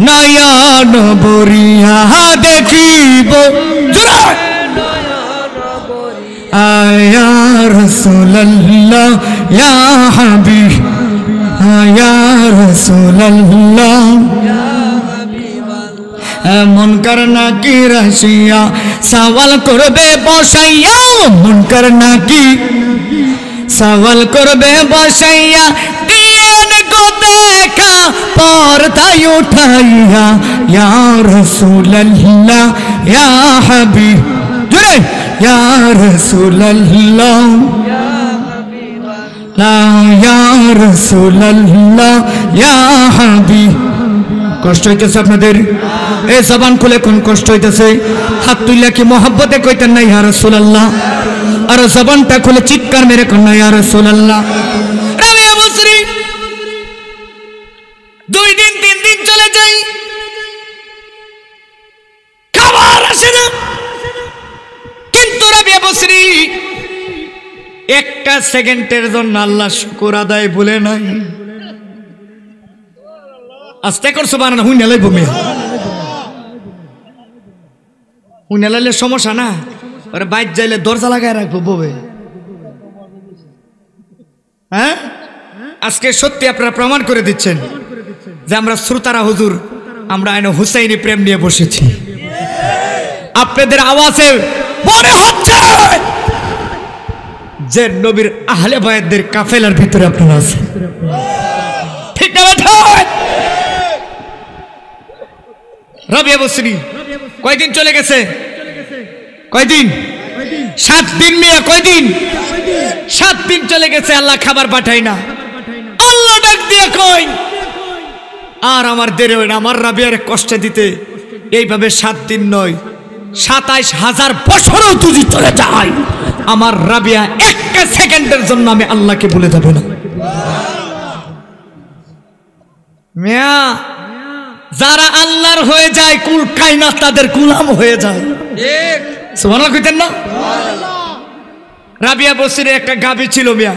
নয়ন বরিয়া দেখিব আয়া রাসূলুল্লাহ ইয়া হাবিব ইয়া রাসূলুল্লাহ মুনকার নাকির আসিয়া সওয়াল করবে বসাইয়া মুনকার নাকি সওয়াল করবে বসাইয়া দিন গো দেখা পর্দায় উঠাইয়া ইয়া রাসূলুল্লাহ ইয়া হাবিব জোরে ইয়া রাসূলুল্লাহ ইয়া রাসূলুল্লাহ ইয়া হাবিব কষ্ট হইতেছে আপনাদের এই জবান খুলে কোন কষ্ট হইতেছে হাত তুইলা কি মোহাব্বতে কইতেন না ইয়া রাসূলুল্লাহ আর জবানটা খুলে চিৎকার মেরে কোন না ইয়া রাসূলুল্লাহ রাবিয়া বসরি 2 দিন 3 দিন চলে যাই খাবার আসে না কিন্তু রাবিয়া বসরি একটা সেকেন্ডের জন্য আল্লাহ শুকর আদায় ভুলে নাই আস্তে কর সুবহানাল্লাহ হুইনা লাইব মে হুইনা লাইলে সমস্যা না আরে বাইক যাইলে দরজা লাগায় রাখবো ববে হ্যাঁ আজকে সত্যি আপনারা প্রমাণ করে দিচ্ছেন যে আমরা শ্রোতারা হুজুর আমরা আইন হুসাইনি প্রেম নিয়ে বসেছি আপনাদের আওয়াজে মনে হচ্ছে যে নবীর আহলে বায়াতদের কাফেলার ভিতরে আপনারা আছেন ঠিক না বেটা রাবিয়া বসরি কয়দিন চলে গেছে কয়দিন 7 দিন মিয়া কয়দিন 7 দিন চলে গেছে আল্লাহ খাবার পাঠায় না আল্লাহ ডাক দিয়ে কই আর আমার দেরি হয় না আমার রাবিয়ার কষ্ট দিতে এইভাবে 7 দিন নয় 27,000 বছরও যদি চলে যায় আমার রাবিয়া একটা সেকেন্ডের জন্য আমি আল্লাহকে ভুলে যাব না মিয়া যারা আল্লাহর হয়ে যায় কুল কায়নাত তাদের গোলাম হয়ে যায় ঠিক সুবহানাল্লাহ কইতেন না সুবহানাল্লাহ রাবিয়া বসরির একটা গাবি ছিল মিয়া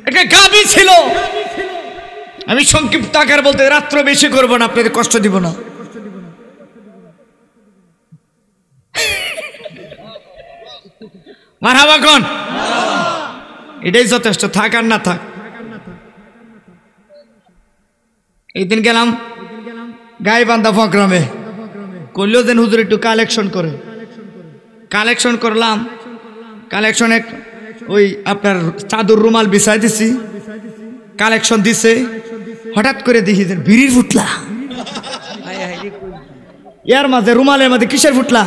একটা গাবি ছিল আমি সংক্ষিপ্ত আকার বলতে রাত্র বেশি করব না আপনাদের কষ্ট দিব না মারহাবা কোন এটাই যথেষ্ট থাক আর না থাক এইদিন গেলাম গাইবান্ধা প্রোগ্রামে করলেও যেন হুজুর একটু কালেকশন করলাম কালেকশনে ওই আপনার চাদর রুমাল বিছাই দিছি কালেকশন দিছে হঠাৎ করে দেখি যে বিড়ির ফুটলা এর মাঝে রুমালের মাঝে কিসের ফুটলা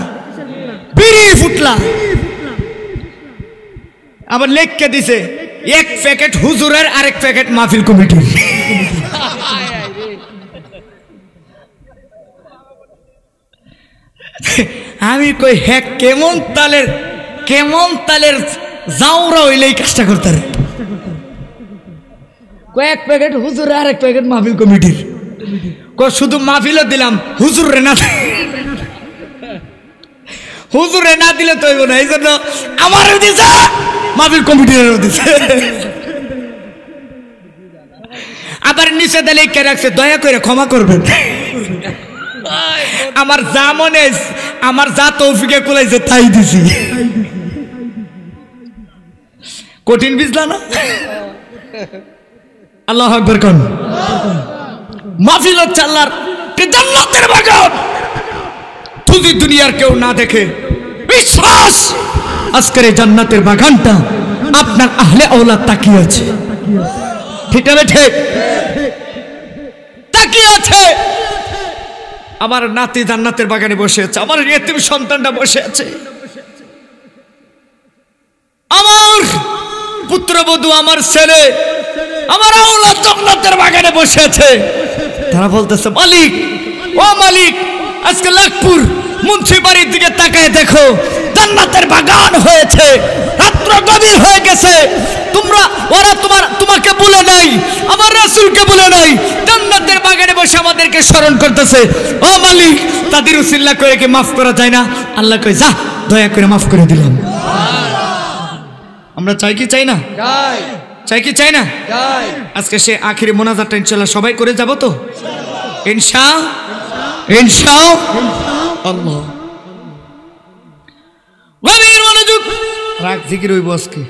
বিড়ির ফুটলা আবার লেখকে দিছে 1 প্যাকেট হুজুরের আরেক প্যাকেট মাহফিল কমিটির আমি কই হ্যাঁ কেমন তালের যাওরা হইলে এই কাজটা করতে কয়েক প্যাকেট হুজুরের আরেক প্যাকেট মাহফিল কমিটির শুধু মাহফিলও দিলাম হুজুরে না দিলে তো হইব না এই জন্য আমারও দিছে মাহফিল কমিটিরও দিছে আবার নিচে দিলে কে রাখছে দয়া করে ক্ষমা করবেন আমার যা মনে আমার যা তৌফিকে কুলাইছে তাই দিছি কঠিন বুঝলা না আল্লাহু আকবার কোন মাহফিল হচ্ছে আল্লাহর জান্নাতের বাগান যদি দুনিয়ার কেউ না দেখে বিশ্বাস আজকের এই জান্নাতের বাগানটা আপনার আহলে আওলাদ তাকিয়ে আছে ঠিক না ঠিক তাকিয়ে আছে আমার নাতি জান্নাতের বাগানে বসে আছে আমার ইতিম সন্তানটা বসে আছে আমার পুত্রবধূ আমার ছেলে আমার আওলাদ জান্নাতের বাগানে বসে আছে তারা বলতেছে মালিক ও মালিক আজকে লাখপুর মুন্সি বাড়ির দিকে তাকায় দেখো, জান্নাতের বাগান হয়েছে, রাত্র গভীর হয়ে গেছে। ওরা তোমাকে বলে নাই, আমার রাসূলকে বলে নাই, জান্নাতের বাগানে বসে আমাদেরকে স্মরণ করতেছে। ও মালিক, তাদের উসিলা করে কি মাফ করা যায় না? আল্লাহ কই, যা, দয়া করে মাফ করে দিলাম। আমরা চাই কি চাই না? চাই কি চাই না? আজকে সে আখিরি মোনাজাতটা ইনশাআল্লাহ সবাই করে যাব তো, ইনশাআল্লাহ। গভীর মনোযোগ রাখ, জিকির হইব আজকে।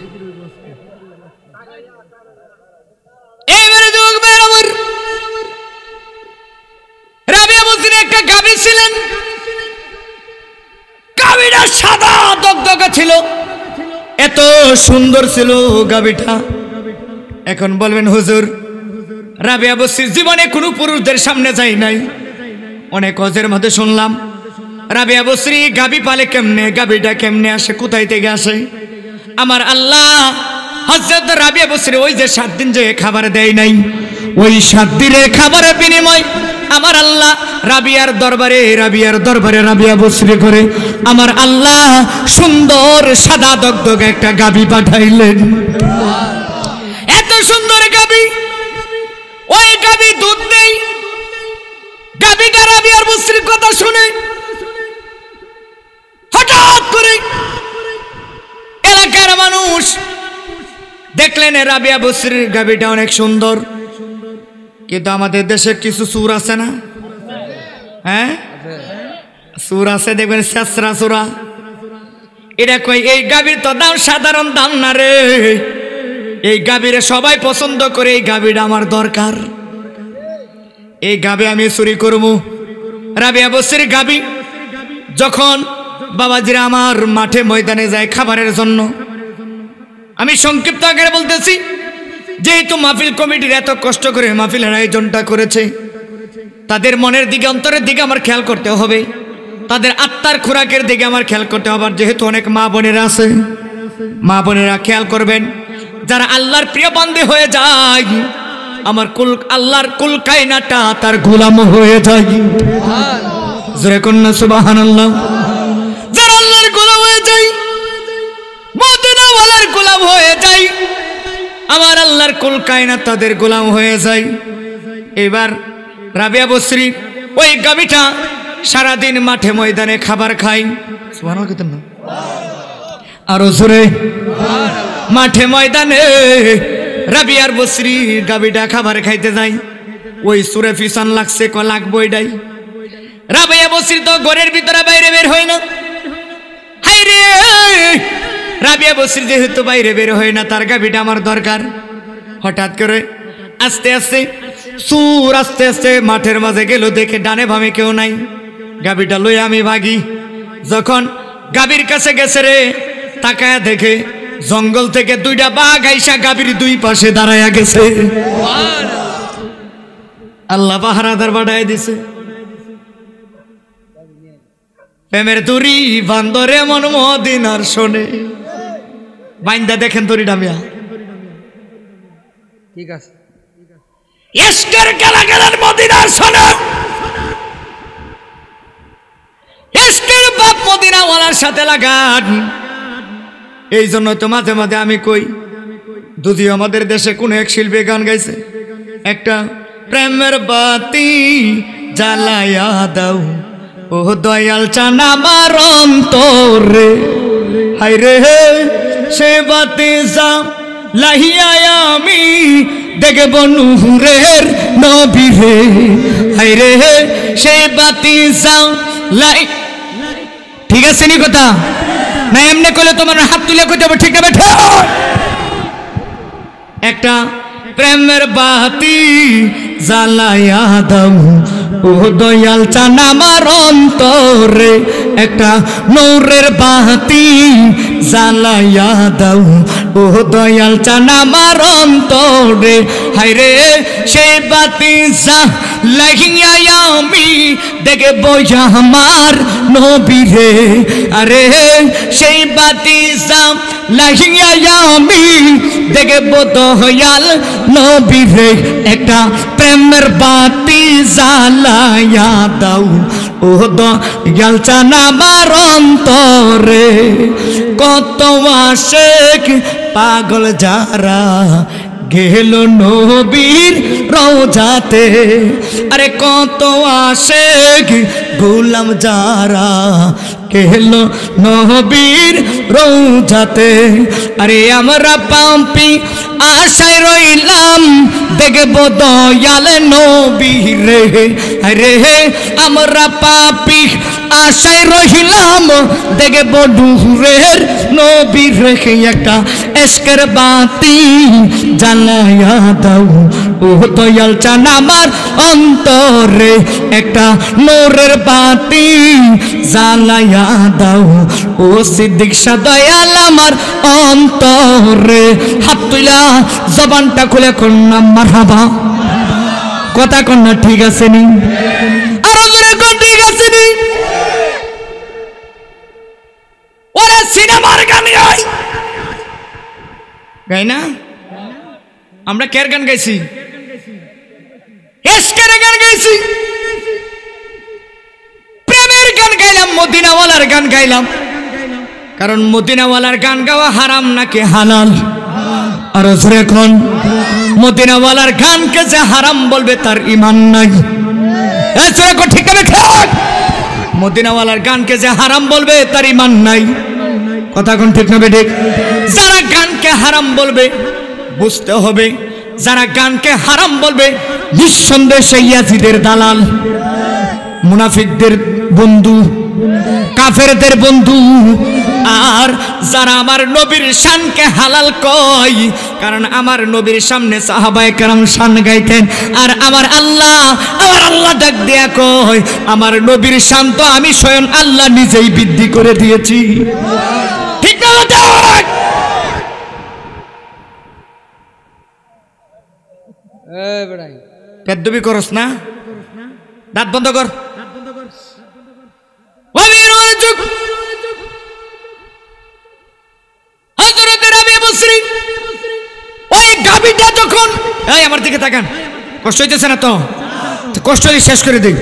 এবারে যোগ বের রাবিয়া বসরি একটা গাভী ছিলেন, গাভীটা সাদা দগদগে ছিল, এত সুন্দর ছিল গাভীটা। এখন বলবেন হুজুর, রাবিয়া বসরির জীবনে কোনো পুরুষদের সামনে যায় নাই। অনেক হজের মধ্যে শুনলাম রাবিয়া বসরি গাভী পালে কেমনে, গাভীটা কেমনে আসে, কোথায় থেকে আসে? আমার আল্লাহ হযরত রাবিয়া বসরি ওই যে 7 দিন যে খাবার দেয় নাই, ওই 7 দিনের খাবারের বিনিময় আমার আল্লাহ রাবিয়ার দরবারে রাবিয়া বসরি করে আমার আল্লাহ সুন্দর সাদা দগদগে একটা গাভী পাঠাইলেন। এত সুন্দর গাভী, ওই গাভী দুধ দেয়। গাভীটা রাবিয়ার বসরির কথা শুনে হঠাৎ করে এলাকার মানুষ দেখলেন রাবিয়া বসরির গাভীটা অনেক সুন্দর, কিন্তু আমাদের দেশে কিছু সুর আছে না? হ্যাঁ, সুর আছে, দেখবেন শেষরা সুরা। এটা কই এই গাভীর তো দাম সাধারণ দাম না রে, এই গাভীরে সবাই পছন্দ করে, এই গাভীটা আমার দরকার, এই গাভী আমি চুরি করবো। রাবিয়া বসরির গাভী যখন বাবাজিরা আমার মাঠে ময়দানে যায় খাবারের জন্য, আমি সংক্ষিপ্ত আকারে বলতেছি, যেহেতু মাহফিল কমিটির এত কষ্ট করে মাহফিলের আয়োজনটা করেছে, তাদের মনের দিকে অন্তরের দিকে আমার খেয়াল করতে হবে, তাদের আত্মার খোরাকের দিকে আমার খেয়াল করতে হবে। যেহেতু অনেক মা বোনেরা আছে, মা বোনেরা খেয়াল করবেন, যারা আল্লাহর প্রিয় বান্দী হয়ে যায়, আমার আল্লাহর কুল কায়নাতটা তার গোলাম হয়ে যায়। জোরে কন্যা সুবহানাল্লাহ। যারা আল্লাহর গোলাম হয়ে যায়, মদিনাওয়ালার গোলাম হয়ে যায়, আমার আল্লাহর কুল কায়নাত তাদের গোলাম হয়ে যায়। এবার রাবিয়া বসরি ওই গাভীটা সারাদিন মাঠে ময়দানে খাবার খায়, সুবহানাল্লাহ, আরো জোরে, মাঠে ময়দানে রাবিয়ার বসরি গাভীটা খাবার খাইতে যায়। ওই সুরে ফিসান লাগছে, লাগবো এটাই। রাবিয়া বসরি তো ঘরের ভিতরে বাইরে বের হয় না। হাই রে, রাবিয়া বসরি যেহেতু বাইরে বের হয় না, তার গাভীটা আমার দরকার। হঠাৎ করে আস্তে আস্তে সুর আস্তে আস্তে মাঠের মাঝে গেল, দেখে ডানে বামে কেউ নাই, গাভীটা লই আমি ভাগি। যখন গাভীর কাছে গেছে রে, তাকায়া দেখে জঙ্গল থেকে 2টা বাঘ আইসা গাভীর 2 পাশে দাঁড়ায়া গেছে। আল্লাহ পাহারাদার বাড়ায় দিছে। প্রেমের দড়ি বান্দরে মন মদিনার শোনে, বাইন্দা দেখেন দড়িটা মিয়া, ঠিক আছে, ইশকের গেলা গেলার মদিনার শোনে, ইশকের বাপ মদিনাওয়ালার সাথে লাগান। এই জন্য তো মাঝে মাঝে আমি কই, যদিও আমাদের দেশে কোন এক শিল্পী গান গাইছে, একটা প্রেমের বাতি জ্বালায়া দাও ও দয়াল চান আমার অন্তরে, হাই রে সে বাতি জ্বালাইয়া আমি দেখব নূরের নবী রে, হাই রে সে বাতি জ্বালাই। ঠিক আছে নি কথা না? এমনি করলে তোমার হাত তুলে কইতে হবে, ঠিক না বেঠা? একটা প্রেমের বাতি জ্বালাইয়া দাও ও দয়াল চান আমার অন্তরে, একটা নূরের বাতি জ্বালাইয়া দাও ও দয়াল চান আমার অন্তরে, হায় রে সেই বাতি লাগিয়া আমি দেখব আমার নবীরে আরে সেই বাতি জাম লাগিয়া আমি দেখব দয়াল নবীরে একটা প্রেমের বাতি জ্বালায়া দাও ও দয়াল চান আমার অন্তরে কত আশিক পাগল যারা গেল নবীর রওজাতে আরে কত আশিক গোলাম যারা গেল নবীর রওজাতে আরে আমরা পাপি আশায় রইলাম দেখব দয়াল নবীরে আরে আমরা পাপি আশায় রইলাম দেখব নূরের নবীরে একটা এশকের বাতি জ্বালায়া দাও ও দয়াল চান আমার অন্তরে একটা নূরের বাতি জ্বালায়া দাও ও সিদ্দিক শাহ দয়াল আমার অন্তরে হাত তুলা জবানটা খুলে কন্যা মারহাবা কথা কন্যা ঠিক আছে নি আর জোরে কোন ঠিক আছে নি ওরে সিনেমার গান গাই না আমরা কের গান গাইছি এশকের গান গাইছি প্রেমের গান গাইলাম মদিনাওয়ালার গান গাইলাম কারণ মদিনাওয়ালার গান গাওয়া হারাম নাকি হালাল আর জোরে কোন মদিনাওয়ালার গানকে যে হারাম বলবে তার ঈমান নাই এই জোরে কোন ঠিক না ঠিক মদিনাওয়ালার গানকে যে হারাম বলবে তার ঈমান নাই কথা কোন ঠিক না ঠিক যারা গানকে হারাম বলবে বুঝতে হবে যারা গানকে হারাম বলবে নিঃসন্দেহে সেই ইয়াজিদের দালাল মুনাফিকদের বন্ধু কাফেরদের বন্ধু আর যারা আমার নবীর শানকে হালাল কয় কারণ আমার নবীর সামনে সাহাবায়ে কেরাম শান গাইতেন আর আমার আল্লাহ ডাক দেয়া কয় আমার নবীর শান তো আমি স্বয়ং আল্লাহ নিজেই বৃদ্ধি করে দিয়েছি ঠিক না ঠিক এই বেড়াই পেদ্দবি করস না দাঁত বন্ধ কর ওই গাবিটা যখন এই আমার দিকে তাকান কষ্ট হইতেছে না তো কষ্ট হলে শেষ করে দিই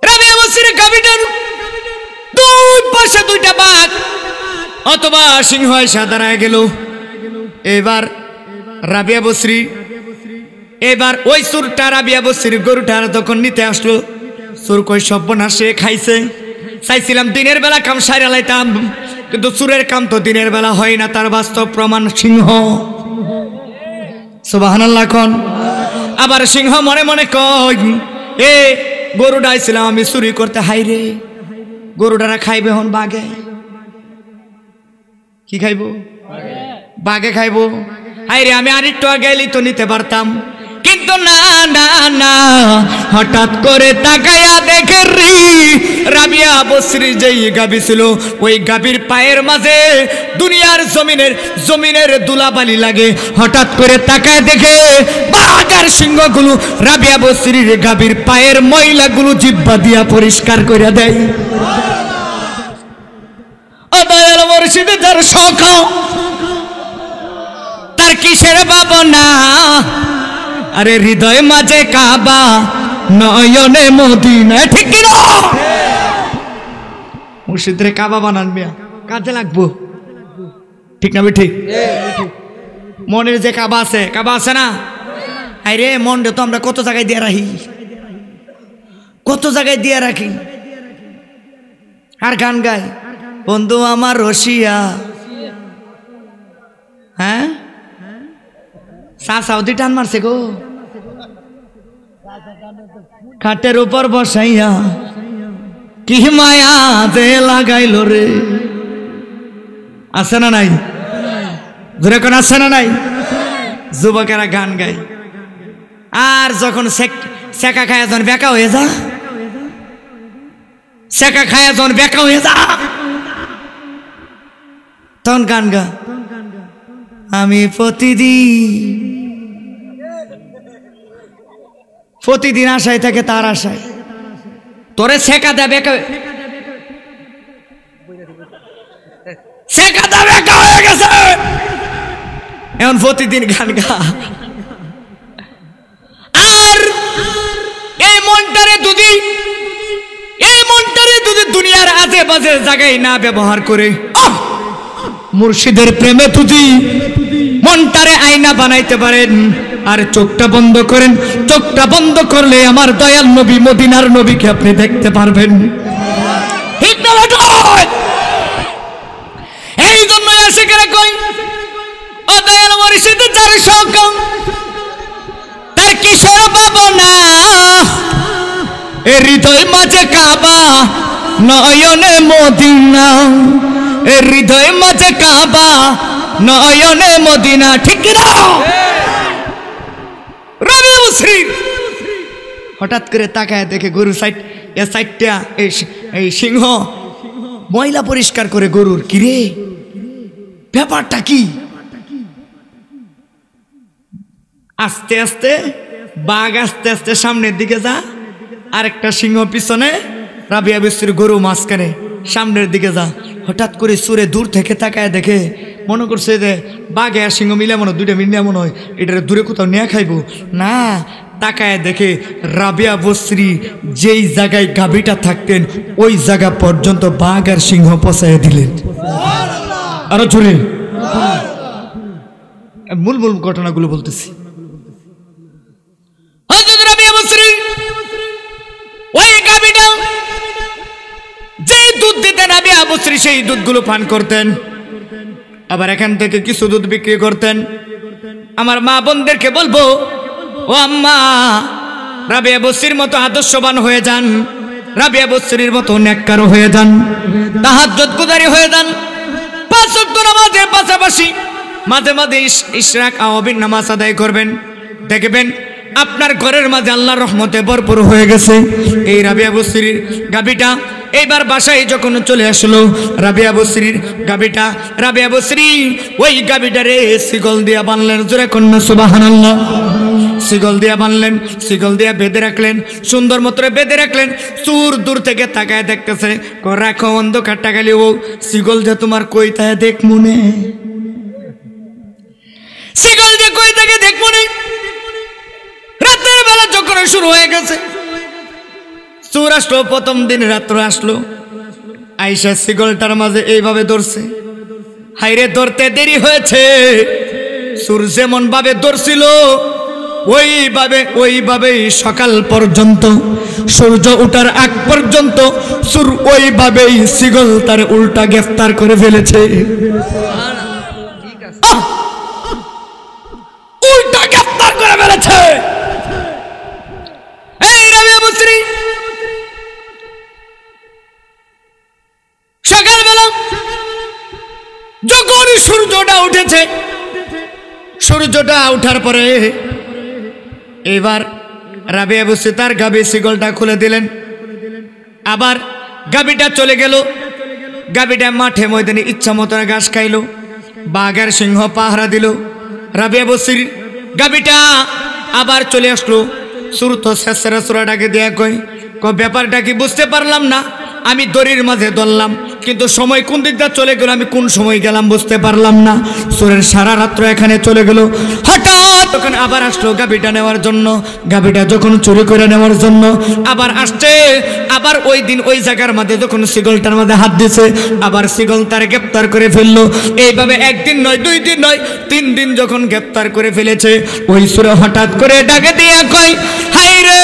রাবিয়া বসরির গাবিটার দুই পাশে দুইটা বাঘ অথবা সিংহ এসে দাঁড়ায় গেল এবার রাবিয়া বসরি এবার ওই সুরটা রাবিয়া বসরির গরুটা তখন নিতে আসলো সুর কই সর্বনাশে খাইছে চাইছিলাম দিনের বেলা কাম সাইরা লাইতাম কিন্তু সুরের কাম তো দিনের বেলা হয় না তার বাস্তব প্রমাণ সিংহ সুবহানাল্লাহ কোন আবার সিংহ মনে মনে কই এ গরুটা আইছিলাম আমি চুরি করতে হাই রে গরুটারা খাইবে হন বাঘে কি খাইবো বাঘে খাইবো হাই রে আমি আরেকটু আগে এলেই তো নিতে পারতাম কিন্তু না না না হঠাৎ করে তাকায়া দেখে রি রাবিয়া বসরি যেই গাবি ছিল ওই গাবির পায়ের মাঝে দুনিয়ার জমিনের দুলাবালি লাগে হঠাৎ করে তাকায় দেখে বাঘার সিংহগুলো রাবিয়া বসরির গাবির পায়ের ময়লাগুলো জিহ্বা দিয়া পরিষ্কার করে দেয় ও দয়াল মুর্শিদে তার শখ তার কিসের ভাবনা আরে হৃদয় মাঝে কাবা নয়নে মদিনা ঠিক কি না মুর্শিদের কাবা বানান মিয়া কাজে লাগবো ঠিক না ঠিক মনের যে কাবা আছে না আরে মনটা তো আমরা কত জায়গায় দিয়ে রাখি আর গান গাই বন্ধু আমার রশিয়া হ্যাঁ সাউদি টান মারছে গো খাটের উপর বসাইয়া কি মায়া দে লাগাইল রে আছে না নাই জোরে কোন আছে না নাই যুবকেরা গান গায় আর যখন সেকা খায়া যখন বেকা হয়ে যা তখন গান গা আমি প্রতিদিন আশায় থাকে তার আশায় তোরে শেখা দেবে হয়ে গেছে এখন প্রতিদিন গান গা আর এই মনটারে যদি দুনিয়ার আশেপাশের জায়গায় না ব্যবহার করে মুর্শিদের প্রেমে তুই মনটারে আয়না বানাইতে পারেন আর চোখটা বন্ধ করেন, চোখটা বন্ধ করলে আমার দয়াল নবী মদিনার নবীকে আপনি দেখতে পারবেন। ঠিক না? এই জন্য আশিকেরা কই ও দয়াল মুর্শিদ যার শোক তার কিশোর ভাবনা এ হৃদয় মাঝে কাবা নয়নে মদিনা, এ হৃদয় মাঝে কাবা নয়নে মদিনা। ঠিক না? রবি মুসরি হঠাৎ করে তাকায় দেখে গরুর সাইডটা এই সিংহ ময়লা পরিষ্কার করে গরুর। কিরে ব্যাপারটা কি? আস্তে আস্তে বাঘ আস্তে আস্তে সামনের দিকে যা, আরেকটা সিংহ পিছনে, রাবিয়া বিস্তির গরু মাঝখানে সামনের দিকে যা। হঠাৎ করে সুরে দূর থেকে তাকায় দেখে মনে করছে যে বাঘে আর সিংহ মিলে মনে দুইটা মিলে মনে হয় এটা দূরে কোথাও নিয়ে খাইবো না। তাকায় দেখে রাবিয়া বস্রি যেই জায়গায় গাভীটা থাকতেন ওই জায়গা পর্যন্ত বাঘ আর সিংহ পচাইয়া দিলেন। আরো জোরে মূল ঘটনাগুলো বলতেছি। রাবিয়া বস্রি ওই গাভীটা যেই দুধ দিতেন রাবিয়া বস্রি সেই দুধগুলো পান করতেন, আবার এখান থেকে কিছু দুধ বিক্রি করতেন। আমার মা বোনদেরকে বলবো, ও আম্মা রাবিয়া বস্রির মতো আদর্শবান হয়ে যান, রাবিয়া বস্রির মতো নেককার হয়ে যান, তাহাজ্জুদ গুজারি হয়ে যান। 5 ওয়াক্ত নামাজের পাশাপাশি মাঝে মাঝে ইশরাক আওয়াবিন নামাজ আদায় করবেন, দেখবেন আপনার ঘরের মাঝে আল্লাহর রহমতে ভরপুর হয়ে গেছে। এই রাবিয়া বস্রির গাভীটা এইবার বাসায় যখন চলে আসলো রাবিয়া বস্রির গাভীটা, রাবিয়া বস্রি ওই গাভীটারে শিকল দিয়া বানলেন। জোরে কন্যা সুবহানাল্লাহ। শিকল দিয়া বানলেন, শিকল দিয়া বেঁধে রাখলেন, সুন্দর মতো বেঁধে রাখলেন। চুর দূর থেকে তাকায় দেখতেছে, রাখো অন্ধকারটা গেলে ও শিকল যে তোমার কই তাই দেখ মনে, শিকল যে কই থেকে দেখ মনে। রাতের বেলা যখন শুরু হয়ে গেছে, চোর আসলো, প্রথম দিন রাত্র আসলো, আইসা শিকলটার মাঝে এইভাবে ধরছে। হাইরে ধরতে দেরি হয়েছে, চোর যেমন ভাবে ধরছিল ওইভাবে সকাল পর্যন্ত, সূর্য ওঠার আগ পর্যন্ত চোর ওইভাবেই শিকল তার উল্টা গ্রেফতার করে ফেলেছে। উল্টা গ্রেফতার করে ফেলেছে। সকালবেলা যখন সূর্যটা উঠেছে, সূর্যটা উঠার পরে এবার রাবিয়া বস্রি তার গাভীর শিকলটা খুলে দিলেন। আবার গাভীটা চলে গেল, গাভীটা মাঠে ময়দানে ইচ্ছা মতো ঘাস খাইল, বাঘ আর সিংহ পাহারা দিল। রাবিয়া বস্রির গাভীটা আবার চলে আসলো। শুরু তো শেষরা চূড়াটাকে দেয়া কই ব্যাপারটা কি বুঝতে পারলাম না, আমি দড়ির মাঝে ধরলাম কিন্তু সময় কোন দিকটা চলে গেল, আমি কোন সময় গেলাম বুঝতে পারলাম না। সুরের সারা রাত্র এখানে চলে গেল। হঠাৎ তখন আবার আসলো গাভীটা নেওয়ার জন্য, গাভীটা যখন চুরি করে নেওয়ার জন্য আবার আসছে, আবার ওই দিন ওই জায়গার মধ্যে যখন শিকলটার মধ্যে হাত দিছে, আবার শিকল তার গ্রেপ্তার করে ফেললো। এইভাবে একদিন নয়, 2 দিন নয়, 3 দিন যখন গ্রেপ্তার করে ফেলেছে, ওই সুরে হঠাৎ করে ডাকে দিয়ে কয়, হাই রে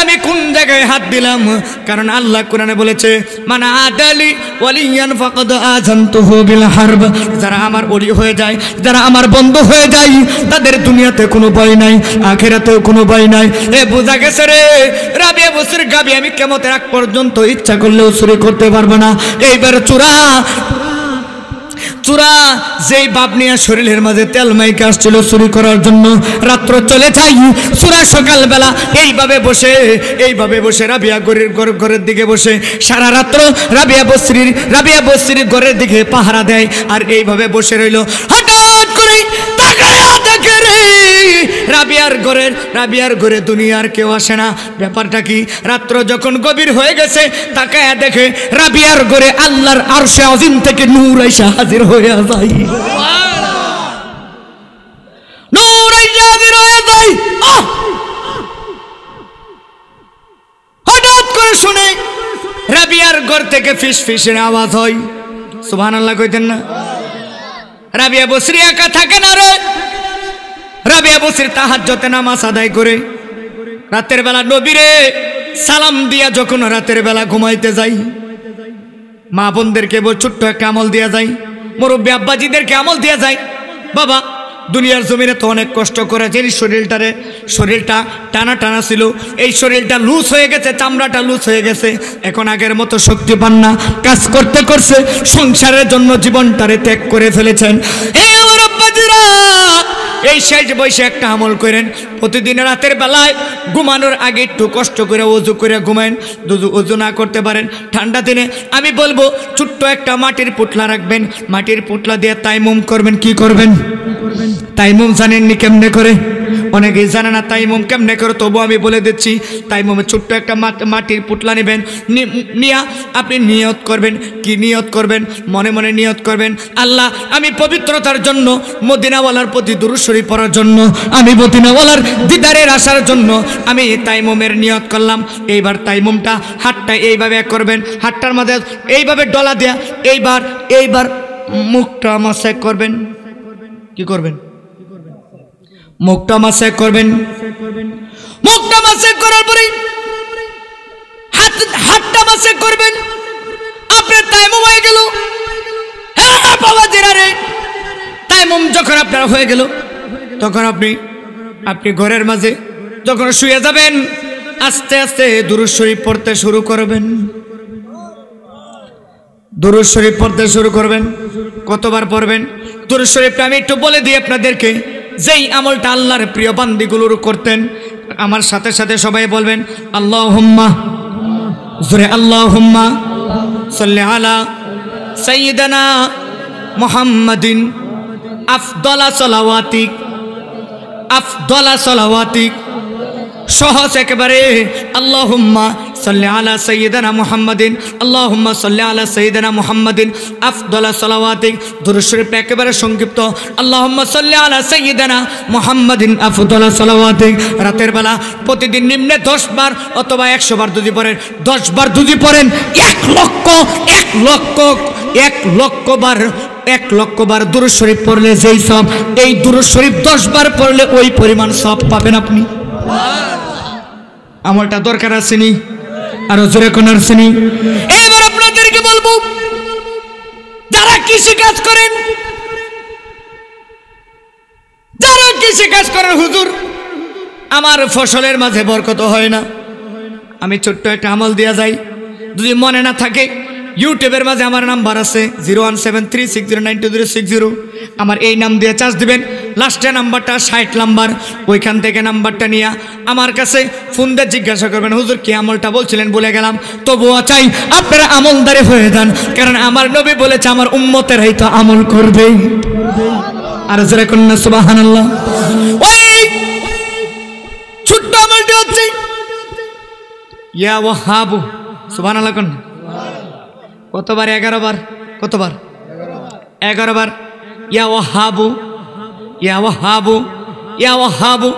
আমি কোন জায়গায় হাত দিলাম? কারণ আল্লাহ কোরআনে বলেছে, মানা আদালি ওয়ালিয়ান ফাকাদ আযানতুহু বিল হারব। যারা আমার ওলি হয়ে যায়, যারা আমার বন্ধু হয়ে যায়, তাদের দুনিয়াতে কোনো ভয় নাই, আখিরাতেও কোনো ভয় নাই। এ বোঝা গেছে রে, রাবিয়া বস্রির গাভী আমি কিয়ামতের আগ পর্যন্ত ইচ্ছা করলেও চুরি করতে পারবো না। এইবার চোরা যেই বাপ নিয়ে শরীরের মাঝে তেল মাইকে আসছিল চুরি করার জন্য, রাত্র চলে যাই। চোরা সকালবেলা এইভাবে বসে রাবিয়া ঘরের দিকে বসে সারা রাত্র রাবিয়া বস্রির ঘরের দিকে পাহারা দেয়, আর এইভাবে বসে রইল। হঠাৎ করে দেখে রে রাবিয়ার ঘরে দুনিয়ার কেউ আসে না। ব্যাপারটা কি? রাত্র যখন গভীর হয়ে গেছে তাকায়া দেখে রাবিয়ার ঘরে আল্লাহর আরশে আজিম থেকে নূর আইসা হাজির হয়ে যায়। নূর আইসা হাজির হয়ে যায়। হঠাৎ করে শুনে রাবিয়ার ঘর থেকে ফিস ফিসের আওয়াজ হয়। সুবহানাল্লাহ কইতেন না? রাবিয়া বসরি একা থাকে না রে। রাবিয়া বসরি তাহাজ্জুদে নামাজ আদায় করে রাতের বেলা নবীরে সালাম দিয়া যখন রাতের বেলা ঘুমাইতে যাই, মা বোনদেরকে ছোট্ট একটা আমল দিয়া যায়, মুরব্বী আব্বাজিদেরকে আমল দিয়া যায়। বাবা দুনিয়ার জমিনে তো অনেক কষ্ট করেছে, শরীরটা টানা টানা ছিল, এই শরীরটা লুজ হয়ে গেছে, চামড়াটা লুজ হয়ে গেছে, এখন আগের মতো শক্তি পান না। কাজ করতে করতে সংসারের জন্য জীবনটারে ত্যাগ করে ফেলেছেন। এই আমার আব্বাজিরা এই শেষ বয়সে একটা আমল করেন, প্রতিদিন রাতের বেলায় ঘুমানোর আগে একটু কষ্ট করে ওযু করে ঘুমায়েন। যদি ওযু না করতে পারেন ঠান্ডা দিনে আমি বলবো ছোট্ট একটা মাটির পুটলা রাখবেন, মাটির পুটলা দিয়ে তাইমুম করবেন। কি করবেন? তাইমুম জানেননি কেমনে করে? অনেকেই জানে না তাইমুম কেমনে করে, তবু আমি বলে দিচ্ছি। তাইমুমে ছোট্ট একটা মাটির পুটলা নেবেন, নিয়া আপনি নিয়ত করবেন। কি নিয়ত করবেন? মনে মনে নিয়ত করবেন, আল্লাহ আমি পবিত্রতার জন্য, মদিনাওয়ালার প্রতি দুরূদ শরীফ পড়ার জন্য, আমি মদিনাওয়ালার দিদারের আসার জন্য আমি তাইমুমের নিয়ত করলাম। এইবার তাইমুমটা হাতটা এইভাবে করবেন, হাতটার মধ্যে এইভাবে ডলা দেয়া, এইবার মুখটা মাসাজ করবেন। কি করবেন? মুখটা মাসাজ করবেন। মুখটা মাসাজ করার পরে হাতটা মাসাজ করবেন। আপনার তাইমুম হয়ে গেল। হ্যাঁ বাবা জিরা রে, তাইমুম যখন আপনার হয়ে গেল তখন আপনি ঘরের মাঝে যখন শুয়ে যাবেন আস্তে আস্তে দুরূদ শরীফ পড়তে শুরু করবেন। দুরূদ শরীফ পড়তে শুরু করবেন। কতবার পড়বেন? দুরূদ শরীফটা আমি একটু বলে দিই আপনাদেরকে। যেই আমলটা আল্লাহর প্রিয় বান্দিগুলোর করতেন, আমার সাথে সাথে সবাই বলবেন আল্লাহুম্মা, জোরে আল্লাহুম্মা সাল্লি আলা সাইয়্যিদানা মুহাম্মাদিন আফদালা সালাওয়াতিক। সহজ একেবারে আল্লাহুম্মা সাল্লি আলা সাইয়্যিদানা মুহাম্মাদিন, আল্লাহুম্মা সাল্লি আলা সাইয়্যিদানা মুহাম্মাদিন আফদালা সালাওয়াতিক। দুরূদ শরীফ একেবারে সংক্ষিপ্ত, আল্লাহুম্মা সাল্লি আলা সাইয়্যিদানা মুহাম্মাদিন আফদালা সালাওয়াতিক। রাতের বেলা প্রতিদিন নিম্নে 10 বার অথবা 100 বার যদি পড়েন, 10 বার যদি পড়েন 1 লক্ষ বার দুরূদ শরীফ পড়লে যেই সওয়াব, এই দুরূদ শরীফ 10 বার পড়লে ওই পরিমাণ সওয়াব পাবেন আপনি। আমলটা দরকার আসেনি? আরো জোরে কোন আসেনি? এবার আপনাদেরকে বলবো, যারা কৃষি কাজ করেন, হুজুর আমার ফসলের মাঝে বরকত হয় না, আমি ছোট্ট একটা আমল দিয়া যাই। যদি মনে না থাকে ইউটিউবের মাঝে আমার নাম্বার আছে 01736092060। আমার এই নাম দিয়ে চার্জ দিবেন। লাস্টের নাম্বারটা 60 নাম্বার, ওইখান থেকে নাম্বারটা নিয়ে আমার কাছে ফোন দিয়ে জিজ্ঞাসা করবেন, হুজুর কি আমলটা বলছিলেন ভুলে গেলাম। তবুও চাই আপনারা আমলদারে হয়ে যান, কারণ আমার নবী বলেছে আমার উম্মতেরাই তো আমল করবে। আর যারা কন্যা সুবহানাল্লাহ। ওই ছোট্ট আমলটি হচ্ছে ইয়া ওয়াহাবু। সুবহানাল্লাহ কন্যা কতবার? 11 বার। কতবার? 11 বার। ইয়া ওয়াহাবু, ইয়া ওয়াহাবু, ইয়া ওয়াহাবু,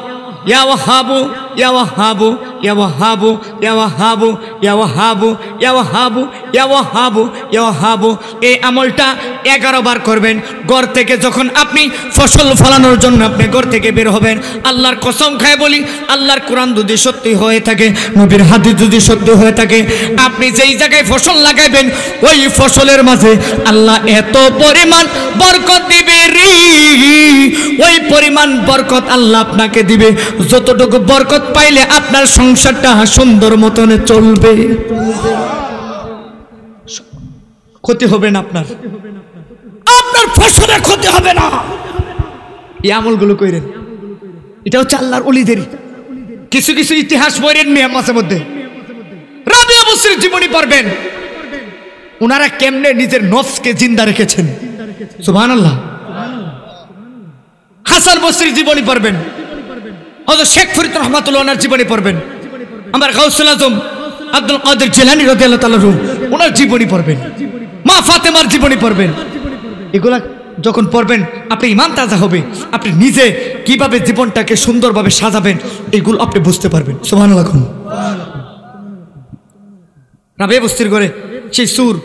ইয়া ওয়াহাবু, ইয়া ওয়াহাবু, ইয়া ওয়াহাবু, ইয়া ওয়াহাবু, ইয়া ওয়াহাবু, ইয়া ওয়াহাবু, ইয়া ওয়াহাবু, ইয়া ওয়াহাবু। এই আমলটা 11 বার করবেন। ঘর থেকে যখন আপনি ফসল ফলানোর জন্য আপনি ঘর থেকে বের হবেন, আল্লাহর কসম খায় বলি, আল্লাহর কোরআন যদি সত্যি হয়ে থাকে, নবীর হাদিস যদি সত্যি হয়ে থাকে, আপনি যেই জায়গায় ফসল লাগাইবেন ওই ফসলের মাঝে আল্লাহ এত পরিমাণ বরকত দিবে রে, ওই পরিমাণ বরকত আল্লাহ আপনাকে দিবে, যতটুকু বরকত পাইলে আপনার সংসারটা সুন্দর মতন চলবে, ক্ষতি হবে না, আপনার ফসলে ক্ষতি হবে না। এই আমলগুলো কইরেন। এটা হচ্ছে আল্লাহর ওলিদের। কিছু কিছু ইতিহাস পড়েন নিয়ে মাঝে মধ্যে, রাবিয়া বসরির জীবনী পড়বেন, ওনারা কেমনে নিজের নফসকে জিন্দা রেখেছেন। সুবহানাল্লাহ। হাসান বসরির জীবনী পড়বেন, হযরত শেখ ফরিদ রহমাতুল্লাহ ওনার জীবনী পড়বেন, আমার গাউসুল আজম আব্দুল কাদের জিলানী রাদিয়াল্লাহু তাআলা ওনার জীবনী পড়বেন, মা ফাতেমার জীবনী পড়বেন। এগুলা যখন পড়বেন আপনি ঈমান তাজা হবে, আপনি নিজে কিভাবে জীবনটাকে সুন্দরভাবে সাজাবেন এগুলো আপনি বুঝতে পারবেন। সুবহানাল্লাহ। রাবিয়া বস্তির ঘরে সেই সুর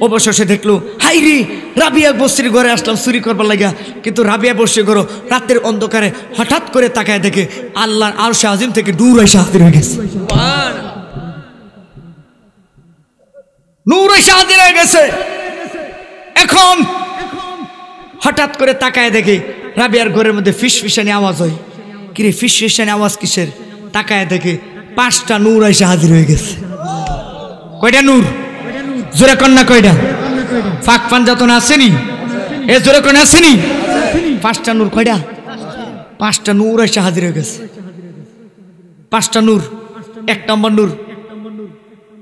অবশেষে দেখলো, হাই রে রাবিয়া বস্তির ঘরে আসলাম চুরি করবার লাগিয়া, কিন্তু রাবিয়া বস্তির ঘর রাতের অন্ধকারে হঠাৎ করে তাকায় দেখে আল্লাহর আরশে আজিম থেকে নূর এসে হাজির হয়ে গেছে। নূর এসে হাজির হয়ে গেছে। এখন হঠাৎ করে তাকায় দেখে রাবিয়ার ঘরের মধ্যে ফিসফিসানি আওয়াজ হয়। কিরে ফিসফিসানি আওয়াজ কিসের? তাকায় দেখে 5টা নূর এসে হাজির হয়ে গেছে। কয়টা নূর? জোরে কন্যা কয়টা? ফাঁক পাঞ্জাতন আসেনি? এ জোরে কন্যা আসেনি? 5টা নূর। কয়টা? 5টা নূর এসে হাজির হয়ে গেছে। 5টা নূর। 1 নম্বর নূর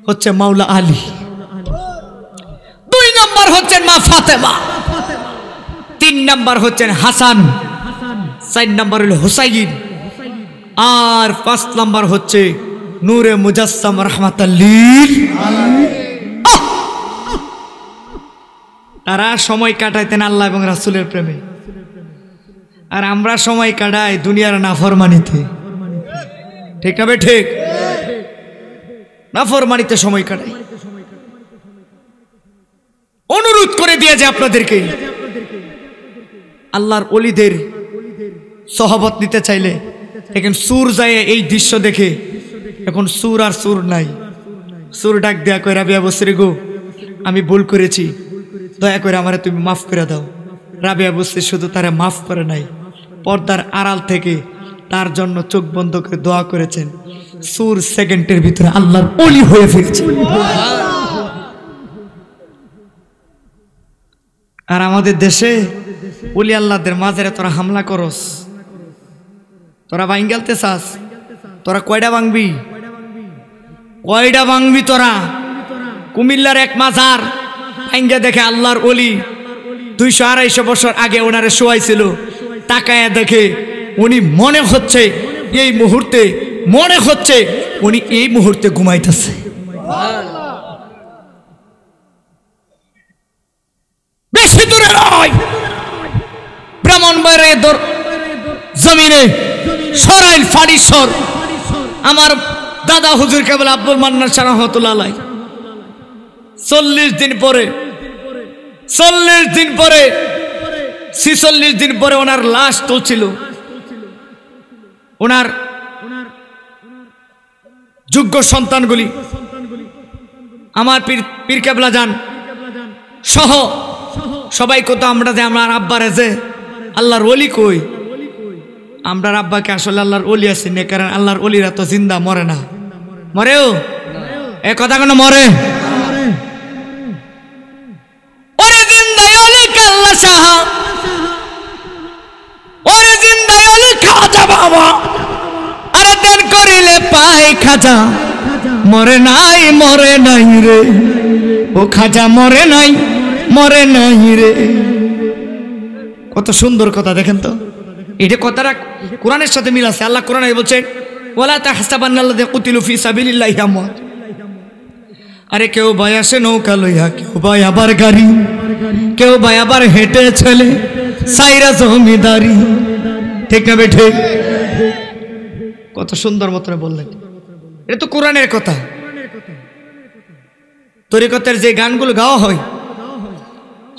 হচ্ছে মাওলা আলী, 2 নম্বর হচ্ছেন মা ফাতেমা, 3 নম্বর হচ্ছেন হাসান, 4 নম্বর হলো হুসাইন, আর 5 নম্বর হচ্ছে নূরে মুজাসসাম রাহমাতাল লিল আলামিন। তারা সময় কাটাইতেন আল্লাহ এবং রাসূলের প্রেমে, আর আমরা সময় কাটাই দুনিয়ার নাফরমানিতে। ঠিক না? ঠিক। নাফরমানিতে সময় কাটাই। অনুরোধ করে দিয়ে যে আপনাদেরকে আল্লাহর ওলিদের সহবত নিতে চাইলে এখন সুর যায় এই দৃশ্য দেখে এখন সুর আর সুর নাই। সুর ডাক দেয়া কই, রাবিয়া বসরি গো আমি ভুল করেছি, দয়া করে আমারে তুমি মাফ করে দাও। রাবিয়া বসরি শুধু তারা মাফ করে নাই, পর্দার আড়াল থেকে তার জন্য চোখ বন্ধ করে দোয়া করেছেন। সুর সেকেন্ডের ভিতরে আল্লাহর ওলি হয়ে ফিরছে। আর আমাদের দেশে ওলি আল্লাহদের মাঝে তোরা হামলা করস, তোরা ভাঙ্গালতে চাস, তোরা কয়টা ভাঙবি? কয়টা ভাঙবি তোরা? কুমিল্লার এক মাজার ভাঙ্গা দেখে আল্লাহর ওলি 200-250 বছর আগে ওনারে শোয়াইছিল, তাকায়া দেখে উনি মনে হচ্ছে এই মুহূর্তে, মনে হচ্ছে উনি এই মুহূর্তে ঘুমাইতেছে। বেশি দূরে নয়, ব্রাহ্মণবাড়িয়ার জমিনে সরাইল ফাড়িসর আমার দাদা হুজুর কেবল আব্দুল মান্নান শাহ রহমাতুল্লাহ আলাইহি 40 দিন পরে 46 দিন পরে ওনার লাশ তুলছিল। ওনার যোগ্য সন্তানগুলি আমার পীর কেবলা যান সহ সবাই কত আমরা যে আমার আব্বারে যে আল্লাহর ওলি কই, আমরা আব্বাকে আসলে আল্লাহর ওলি আছি না, কারণ আল্লাহর ওলিরা তো জিন্দা মরে না। মরেও এ কথা কেন মরে? ওরে জিন্দাই ওলি কাল্লা সাহা, ওরে জিন্দাই ওলি খাজা বাবা, আরে দেন করিলে পাই খাজা, মরে নাই রে ও খাজা, মরে নাই রে। কত সুন্দর কথা দেখেন তো, এটা কথাটা কোরআনের সাথে মিল আছে। আল্লাহ কোরআনে বলছে ওয়ালা তাহসাবান্নাল্লাযিনা কুতিলু ফি সাবিলিল্লাহি আমওয়াত। আরে কেউ ভাই আসে নৌকা লইয়া, কেউ ভাই আবার গাড়ি, কেউ ভাই আবার হেঁটে চলে সাইরা জমিদারি। ঠিক না বেঠে? কত সুন্দর মতো বললেন, এটা তো কোরআনের কথা। তরিকতের যে গানগুলো গাওয়া হয়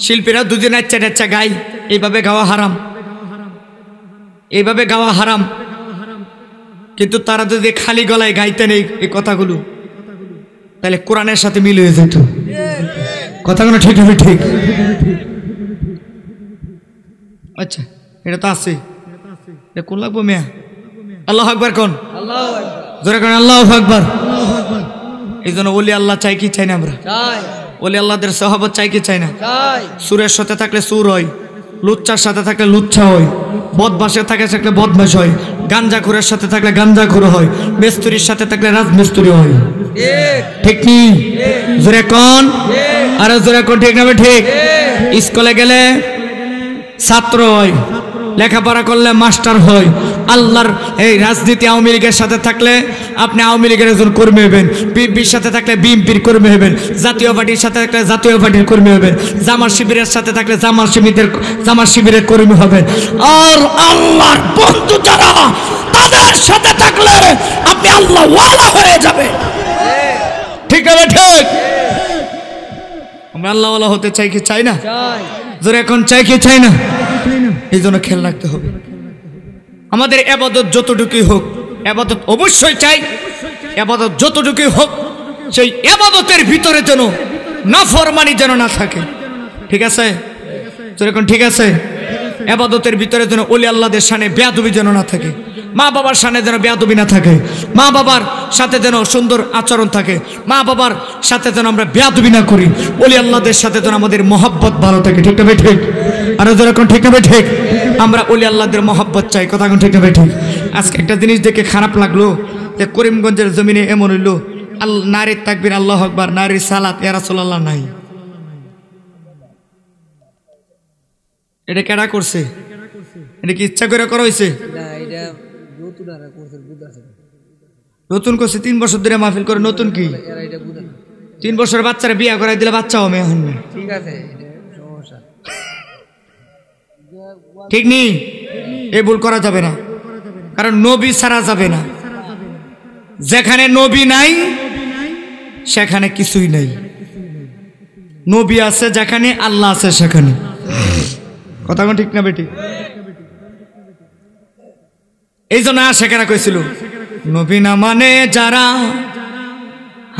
শিল্পীরা দুদিন আচ্ছা গায়, এইভাবে গাওয়া হারাম, এইভাবে গাওয়া হারাম। কিন্তু তারা যদি খালি গলায় গাইতেন এই কথাগুলো তাহলে কোরআনের সাথে মিল হয়ে যেত। কথাগুলো ঠিক হবে? ঠিক। আচ্ছা এটা তো আছে, এটা কোন লাগবো মেয়া? আল্লাহু আকবার কোন? জোরে কোন আল্লাহু আকবার। এই জন্য ওলি আল্লাহ চাই কি চাই না? আমরা ওলি আল্লাহদের সহবত চাই কি চাই না? সুরের সাথে থাকলে সুর হয়, লুচ্চার সাথে থাকলে লুচ্চা হয়, বদমাশের থাকলে বদমাশ হয়, গাঞ্জাখোরের সাথে থাকলে গাঞ্জাখোর হয়, মেস্তুরির সাথে থাকলে রাজমিস্তুরি হয়। ঠিক নি? জোরে কোন? আরে জোরে কোন? ঠিক না? ঠিক। স্কুলে গেলে ছাত্র হয়, লেখাপড়া করলে মাস্টার হয়। আল্লাহর এই রাজনীতি আওয়ামী লীগের সাথে থাকলে আপনি আওয়ামী লীগের একজন কর্মী হবেন, বিএনপির সাথে থাকলে বিএনপির কর্মী হবেন, জাতীয় পার্টির সাথে থাকলে জাতীয় পার্টির কর্মী হবেন, জামাত শিবিরের সাথে থাকলে জামাত শিবিরের কর্মী হবেন। আর আল্লাহর বন্ধু যারা তাদের সাথে থাকলে আপনি আল্লাহ ওয়ালা হয়ে যাবেন। ঠিক আছে, ঠিক। আমরা আল্লাহ ওয়ালা হতে চাই কি চাই না? জোরে এখন চাই কি চাই না? এই জন্য খেয়াল রাখতে হবে। আমাদের ইবাদত যতটুকুই হোক, ইবাদত অবশ্যই চাই, ইবাদত যতটুকুই হোক সেই ইবাদতের ভিতরে যেন নাফরমানি যেন না থাকে। ঠিক আছে, যেরকম ঠিক আছে। ইবাদতের ভিতরে যেন ওলি আল্লাহদের শানে বেয়াদবি যেন না থাকে, মা বাবার শানে যেন বেয়াদবি না থাকে, মা বাবার সাথে যেন সুন্দর আচরণ থাকে, মা বাবার সাথে যেন আমরা বেয়াদবি না করি, ওলি আল্লাহদের সাথে যেন আমাদের মহব্বত ভালো থাকে। ঠিক না ভাই? ঠিক। আর যেরকম ঠিক না ভাই? ঠিক। আমরা ওলি আল্লাহদের মহব্বত চাই। কথা কোন ঠিক না ভাই? ঠিক। আজকে একটা জিনিস দেখে খারাপ লাগলো যে করিমগঞ্জের জমিনে এমন হইলো নারীর তাকবীর আল্লাহু আকবার, নারীর সালাত ইয়া রাসূলুল্লাহ নাই। এটা কেডা করছে? এটা কি ইচ্ছা করে করা হয়েছে? নতুন করছে 3 বছর ধরে মাহফিল করে। নতুন কি 3 বছর বাচ্চারা বিয়া করাই দিলে বাচ্চা হবে এখন? ঠিক আছে, ঠিক নেই। এই ভুল করা যাবে না, কারণ নবী ছাড়া যাবে না। যেখানে নবী নাই সেখানে কিছুই নাই। নবী আছে যেখানে, আল্লাহ আছে সেখানে। কথা কোন ঠিক না বেটি? এই জন্য আশেকেরা কইছিল নবী না মানে যারা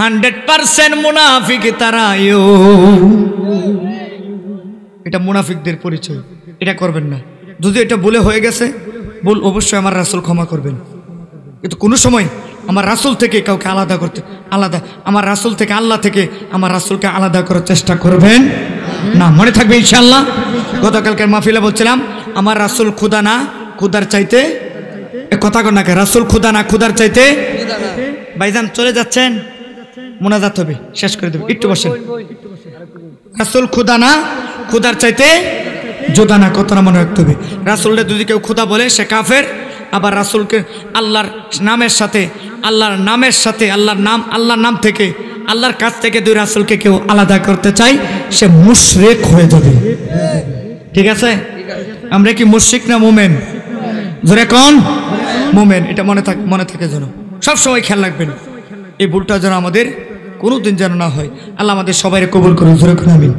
100% মুনাফিক তারা। এটা মুনাফিকদের পরিচয়, এটা করবেন না। যদি এটা বলে হয়ে গেছে বল, অবশ্যই আমার রাসূল ক্ষমা করবেন, কিন্তু কোনো সময় আমার রাসূল থেকে কাউকে আলাদা আমার রাসূল থেকে, আল্লাহ থেকে আমার রাসূলকে আলাদা করার চেষ্টা করবেন না। মনে থাকবে ইনশাআল্লাহ। গতকালকের মাহফিলে বলছিলাম আমার রাসূল খুদা না, খুদার চাইতে। কথা কর না, রাসূল খুদা না, খুদার চাইতে। ভাইজান চলে যাচ্ছেন, মোনাজাত হবে, শেষ করে দেব, একটু বসেন। রাসূল খুদা না, খুদার চাইতে জোদা না। কথাটা মনে রাখতে হবে। রাসূলকে যদি কেউ খুদা বলে সে কাফের। আবার রাসূলকে আল্লাহর নামের সাথে, আল্লাহর নাম থেকে, আল্লাহর কাছ থেকে দুই রাসূলকে কেউ আলাদা করতে চাই, সে মুশরিক হয়ে যাবে। ঠিক আছে? আমরা কি মুশরিক না মুমিন? জোরে কোন? মুমিন। এটা মনে থাকে যেন সবসময় খেয়াল রাখবেন। এই ভুলটা যেন আমাদের কোনোদিন যেন না হয়। আল্লাহ আমাদের সবাই কবুল করুন। জোরে কোন আমিন।